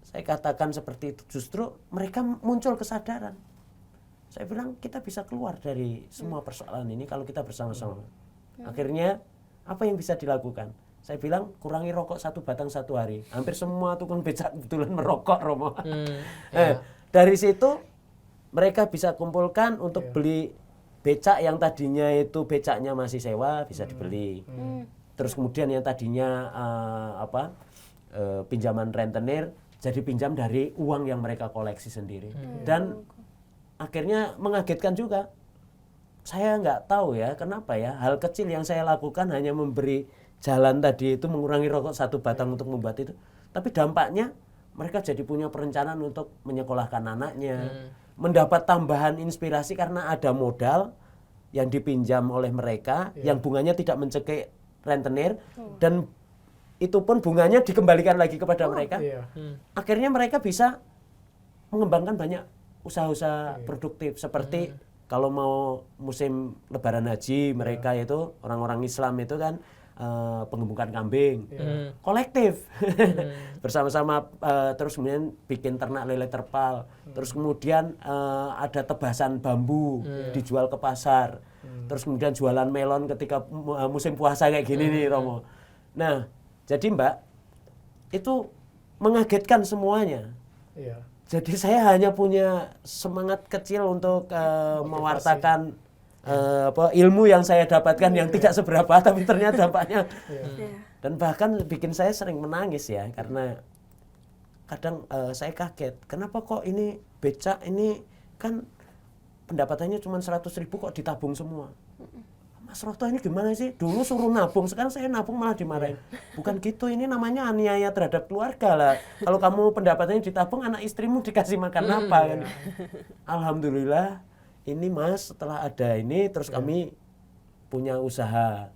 saya katakan seperti itu, justru mereka muncul kesadaran. Saya bilang kita bisa keluar dari semua persoalan ini kalau kita bersama-sama. Akhirnya apa yang bisa dilakukan? Saya bilang kurangi rokok 1 batang 1 hari. Hampir semua tukang becak kebetulan merokok, Romo. Dari situ mereka bisa kumpulkan untuk beli becak yang tadinya itu becaknya masih sewa bisa dibeli. Terus kemudian yang tadinya pinjaman rentenir jadi pinjam dari uang yang mereka koleksi sendiri. Dan akhirnya mengagetkan juga. Saya nggak tahu ya kenapa ya, hal kecil yang saya lakukan hanya memberi jalan tadi itu, mengurangi rokok 1 batang untuk membuat itu. Tapi dampaknya mereka jadi punya perencanaan untuk menyekolahkan anaknya, mendapat tambahan inspirasi karena ada modal yang dipinjam oleh mereka, yang bunganya tidak mencekik rentenir, dan itu pun bunganya dikembalikan lagi kepada mereka. Akhirnya mereka bisa mengembangkan banyak usaha-usaha produktif, seperti kalau mau musim lebaran haji, mereka itu orang-orang Islam itu kan penggemukan kambing kolektif bersama-sama, terus kemudian bikin ternak lele terpal, terus kemudian ada tebasan bambu dijual ke pasar, terus kemudian jualan melon ketika musim puasa kayak gini nih Romo. Nah jadi Mbak, itu mengagetkan semuanya. Jadi saya hanya punya semangat kecil untuk mewartakan ilmu yang saya dapatkan yang tidak seberapa, tapi ternyata dampaknya. Dan bahkan bikin saya sering menangis ya, karena kadang saya kaget, kenapa kok ini becak ini kan pendapatannya cuma 100.000 kok ditabung semua. Mas Roto ini gimana sih? Dulu suruh nabung, sekarang saya nabung malah dimarahin. Bukan gitu, ini namanya aniaya terhadap keluarga lah. Kalau kamu pendapatannya ditabung, anak istrimu dikasih makan apa kan? Alhamdulillah, ini Mas setelah ada ini, terus kami punya usaha.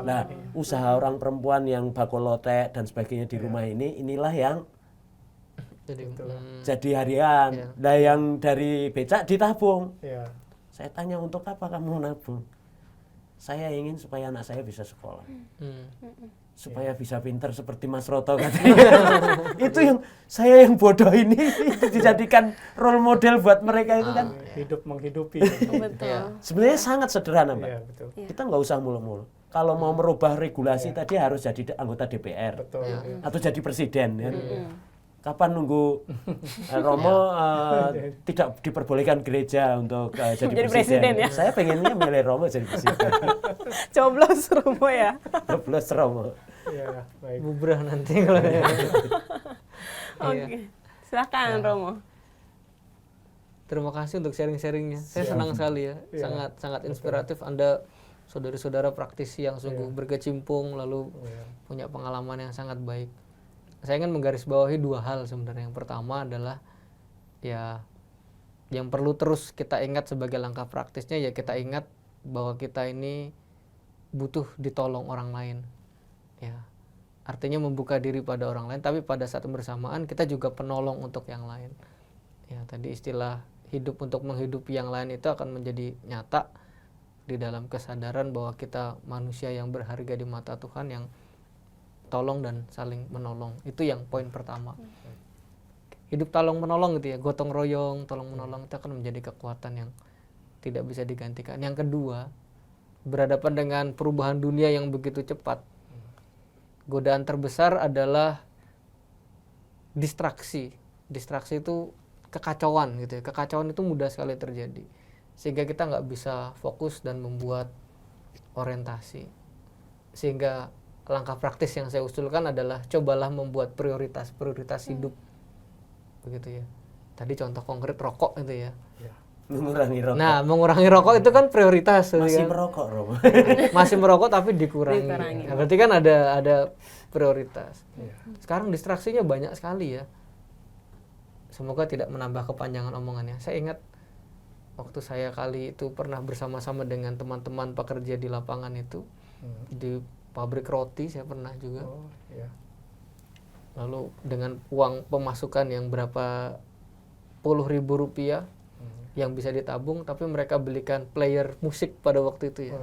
Nah, usaha orang perempuan yang bakolotek dan sebagainya di rumah ini, inilah yang jadi harian. Nah yang dari becak ditabung. Saya tanya, untuk apa kamu nabung? Saya ingin supaya anak saya bisa sekolah, supaya bisa pinter seperti Mas Roto katanya. Itu yang saya yang bodoh ini dijadikan role model buat mereka itu kan. Hidup menghidupi. Sebenarnya sangat sederhana Mbak. Kita nggak usah mulu-mulu. Kalau mau merubah regulasi tadi harus jadi anggota DPR atau jadi presiden. Ya. Kapan nunggu Romo tidak diperbolehkan gereja untuk jadi presiden ya? Saya pengennya milih Romo jadi presiden. Coblos Romo ya? Coblos Romo. Ya, baik. Bubrah nanti kalau Oke, silakan Romo. Terima kasih untuk sharing-sharingnya. Saya senang sekali ya, sangat inspiratif. Anda saudara-saudara praktisi yang sungguh berkecimpung lalu punya pengalaman yang sangat baik. Saya ingin menggarisbawahi 2 hal sebenarnya. Yang pertama adalah ya yang perlu terus kita ingat sebagai langkah praktisnya, ya kita ingat bahwa kita ini butuh ditolong orang lain. Ya, artinya membuka diri pada orang lain, tapi pada saat bersamaan kita juga penolong untuk yang lain. Ya, tadi istilah hidup untuk menghidupi yang lain itu akan menjadi nyata di dalam kesadaran bahwa kita manusia yang berharga di mata Tuhan, yang tolong dan saling menolong. Itu yang poin pertama. Hidup tolong menolong gitu ya, gotong royong, tolong menolong, itu akan menjadi kekuatan yang tidak bisa digantikan. Yang kedua, berhadapan dengan perubahan dunia yang begitu cepat, godaan terbesar adalah distraksi. Distraksi itu kekacauan gitu ya. Kekacauan itu mudah sekali terjadi, sehingga kita nggak bisa fokus dan membuat orientasi. Sehingga langkah praktis yang saya usulkan adalah cobalah membuat prioritas hidup, begitu ya. Tadi contoh konkret rokok itu ya. Mengurangi rokok. Nah, mengurangi rokok itu kan prioritas. Masih kan? merokok, Romo. Masih merokok tapi dikurangi. Nah, berarti kan ada prioritas. Sekarang distraksinya banyak sekali ya. Semoga tidak menambah kepanjangan omongannya. Saya ingat waktu saya kali itu pernah bersama-sama dengan teman-teman pekerja di lapangan itu, di pabrik roti saya pernah juga. Lalu dengan uang pemasukan yang berapa puluh ribu rupiah yang bisa ditabung, tapi mereka belikan player musik pada waktu itu ya.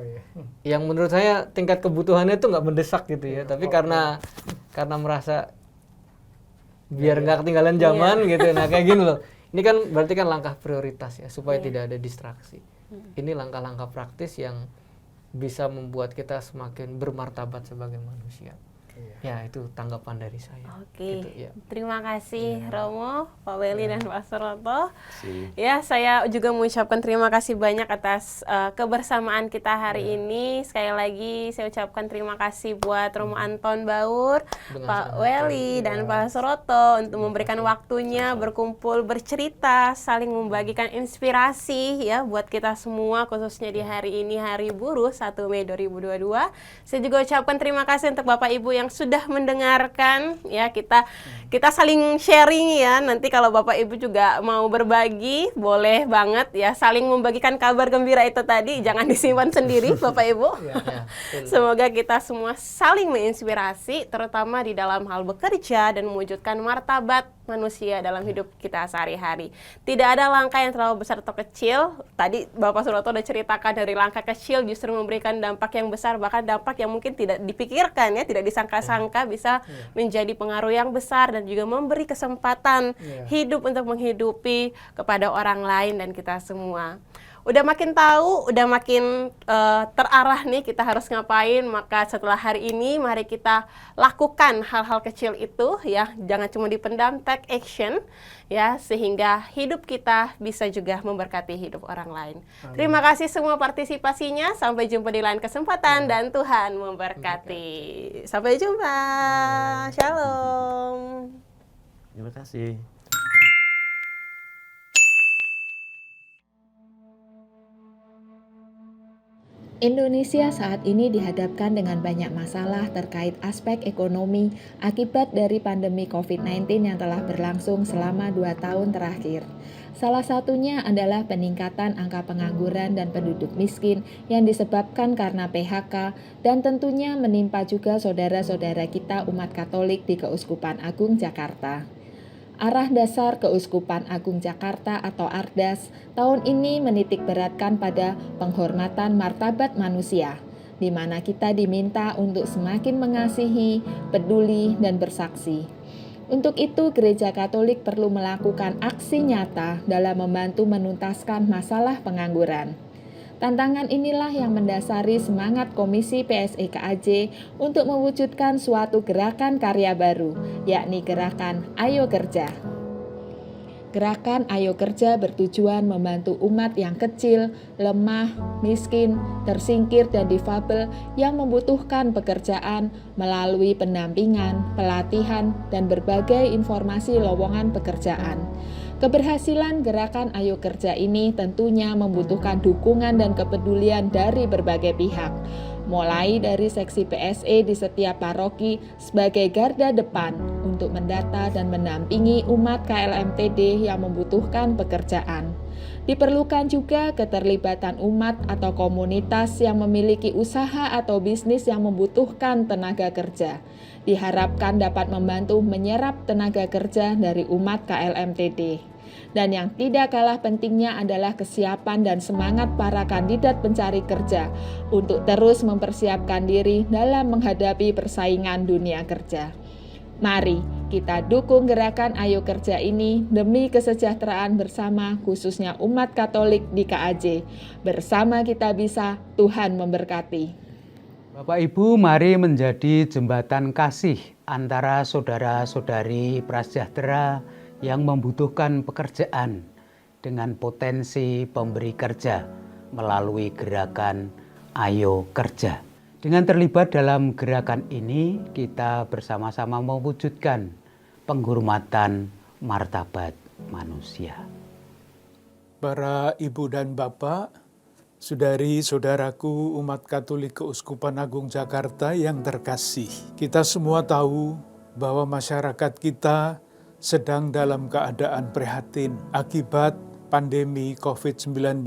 Yang menurut saya tingkat kebutuhannya itu nggak mendesak gitu ya, tapi karena merasa biar nggak ketinggalan zaman gitu. Nah kayak gini loh. Ini kan berarti kan langkah prioritas ya, supaya tidak ada distraksi. Ini langkah-langkah praktis yang bisa membuat kita semakin bermartabat sebagai manusia. Ya, itu tanggapan dari saya. Oke, Gitu, ya. terima kasih Romo, Pak Welly dan Pak Suroto. Ya, saya juga mengucapkan terima kasih banyak atas kebersamaan kita hari ini. Sekali lagi saya ucapkan terima kasih buat Romo Anton Baur, Pak Welly dan Pak Suroto untuk memberikan waktunya berkumpul, bercerita, saling membagikan inspirasi ya buat kita semua, khususnya di hari ini, Hari Buruh 1 Mei 2022. Saya juga ucapkan terima kasih untuk Bapak Ibu yang sudah mendengarkan ya, kita saling sharing ya. Nanti kalau Bapak Ibu juga mau berbagi, boleh banget ya, saling membagikan kabar gembira itu tadi, jangan disimpan sendiri Bapak Ibu. Semoga kita semua saling menginspirasi, terutama di dalam hal bekerja dan mewujudkan martabat manusia dalam hidup kita sehari-hari. Tidak ada langkah yang terlalu besar atau kecil. Tadi Bapak Suroto udah ceritakan dari langkah kecil justru memberikan dampak yang besar, bahkan dampak yang mungkin tidak dipikirkan ya, tidak disangka-sangka bisa menjadi pengaruh yang besar dan juga memberi kesempatan hidup untuk menghidupi kepada orang lain dan kita semua. Udah makin tahu, udah makin terarah nih kita harus ngapain, maka setelah hari ini mari kita lakukan hal-hal kecil itu ya, jangan cuma dipendam, take action ya, sehingga hidup kita bisa juga memberkati hidup orang lain. Terima kasih semua partisipasinya, sampai jumpa di lain kesempatan dan Tuhan memberkati. Sampai jumpa. Shalom. Terima kasih. Indonesia saat ini dihadapkan dengan banyak masalah terkait aspek ekonomi akibat dari pandemi COVID-19 yang telah berlangsung selama 2 tahun terakhir. Salah satunya adalah peningkatan angka pengangguran dan penduduk miskin yang disebabkan karena PHK, dan tentunya menimpa juga saudara-saudara kita umat Katolik di Keuskupan Agung Jakarta. Arah dasar Keuskupan Agung Jakarta atau ARDAS tahun ini menitik beratkan pada penghormatan martabat manusia, di mana kita diminta untuk semakin mengasihi, peduli, dan bersaksi. Untuk itu, Gereja Katolik perlu melakukan aksi nyata dalam membantu menuntaskan masalah pengangguran. Tantangan inilah yang mendasari semangat Komisi PSEKAJ untuk mewujudkan suatu gerakan karya baru, yakni gerakan Ayo Kerja. Gerakan Ayo Kerja bertujuan membantu umat yang kecil, lemah, miskin, tersingkir, dan difabel yang membutuhkan pekerjaan melalui pendampingan, pelatihan, dan berbagai informasi lowongan pekerjaan. Keberhasilan gerakan Ayo Kerja ini tentunya membutuhkan dukungan dan kepedulian dari berbagai pihak, mulai dari seksi PSE di setiap paroki sebagai garda depan untuk mendata dan mendampingi umat KLMTD yang membutuhkan pekerjaan. Diperlukan juga keterlibatan umat atau komunitas yang memiliki usaha atau bisnis yang membutuhkan tenaga kerja. Diharapkan dapat membantu menyerap tenaga kerja dari umat KLMTD. Dan yang tidak kalah pentingnya adalah kesiapan dan semangat para kandidat pencari kerja untuk terus mempersiapkan diri dalam menghadapi persaingan dunia kerja. Mari kita dukung gerakan Ayo Kerja ini demi kesejahteraan bersama, khususnya umat Katolik di KAJ. Bersama kita bisa, Tuhan memberkati. Bapak Ibu, mari menjadi jembatan kasih antara saudara-saudari prasejahtera yang membutuhkan pekerjaan dengan potensi pemberi kerja melalui gerakan Ayo Kerja. Dengan terlibat dalam gerakan ini, kita bersama-sama mewujudkan penghormatan martabat manusia. Para ibu dan bapak, saudari-saudaraku umat Katolik Keuskupan Agung Jakarta yang terkasih, kita semua tahu bahwa masyarakat kita sedang dalam keadaan prihatin akibat pandemi COVID-19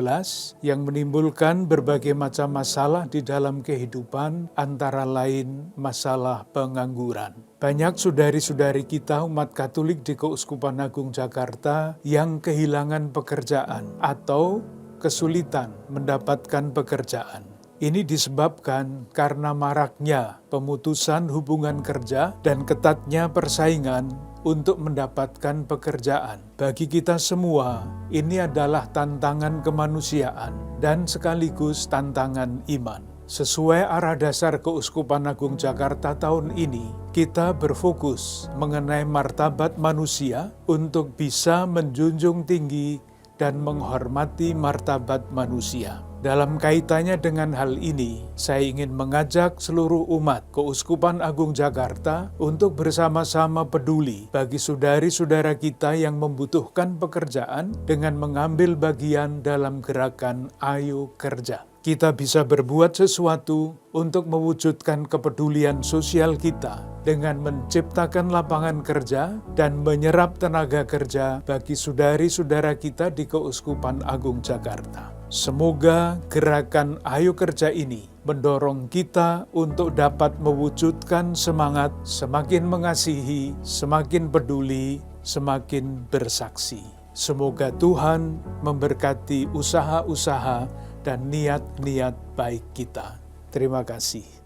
yang menimbulkan berbagai macam masalah di dalam kehidupan, antara lain masalah pengangguran. Banyak saudari-saudari kita umat Katolik di Keuskupan Agung Jakarta yang kehilangan pekerjaan atau kesulitan mendapatkan pekerjaan. Ini disebabkan karena maraknya pemutusan hubungan kerja dan ketatnya persaingan untuk mendapatkan pekerjaan. Bagi kita semua, ini adalah tantangan kemanusiaan dan sekaligus tantangan iman. Sesuai arah dasar Keuskupan Agung Jakarta tahun ini, kita berfokus mengenai martabat manusia untuk bisa menjunjung tinggi dan menghormati martabat manusia. Dalam kaitannya dengan hal ini, saya ingin mengajak seluruh umat Keuskupan Agung Jakarta untuk bersama-sama peduli bagi saudari-saudara kita yang membutuhkan pekerjaan dengan mengambil bagian dalam gerakan Ayo Kerja. Kita bisa berbuat sesuatu untuk mewujudkan kepedulian sosial kita dengan menciptakan lapangan kerja dan menyerap tenaga kerja bagi saudari-saudara kita di Keuskupan Agung Jakarta. Semoga gerakan Ayo Kerja ini mendorong kita untuk dapat mewujudkan semangat semakin mengasihi, semakin peduli, semakin bersaksi. Semoga Tuhan memberkati usaha-usaha dan niat-niat baik kita. Terima kasih.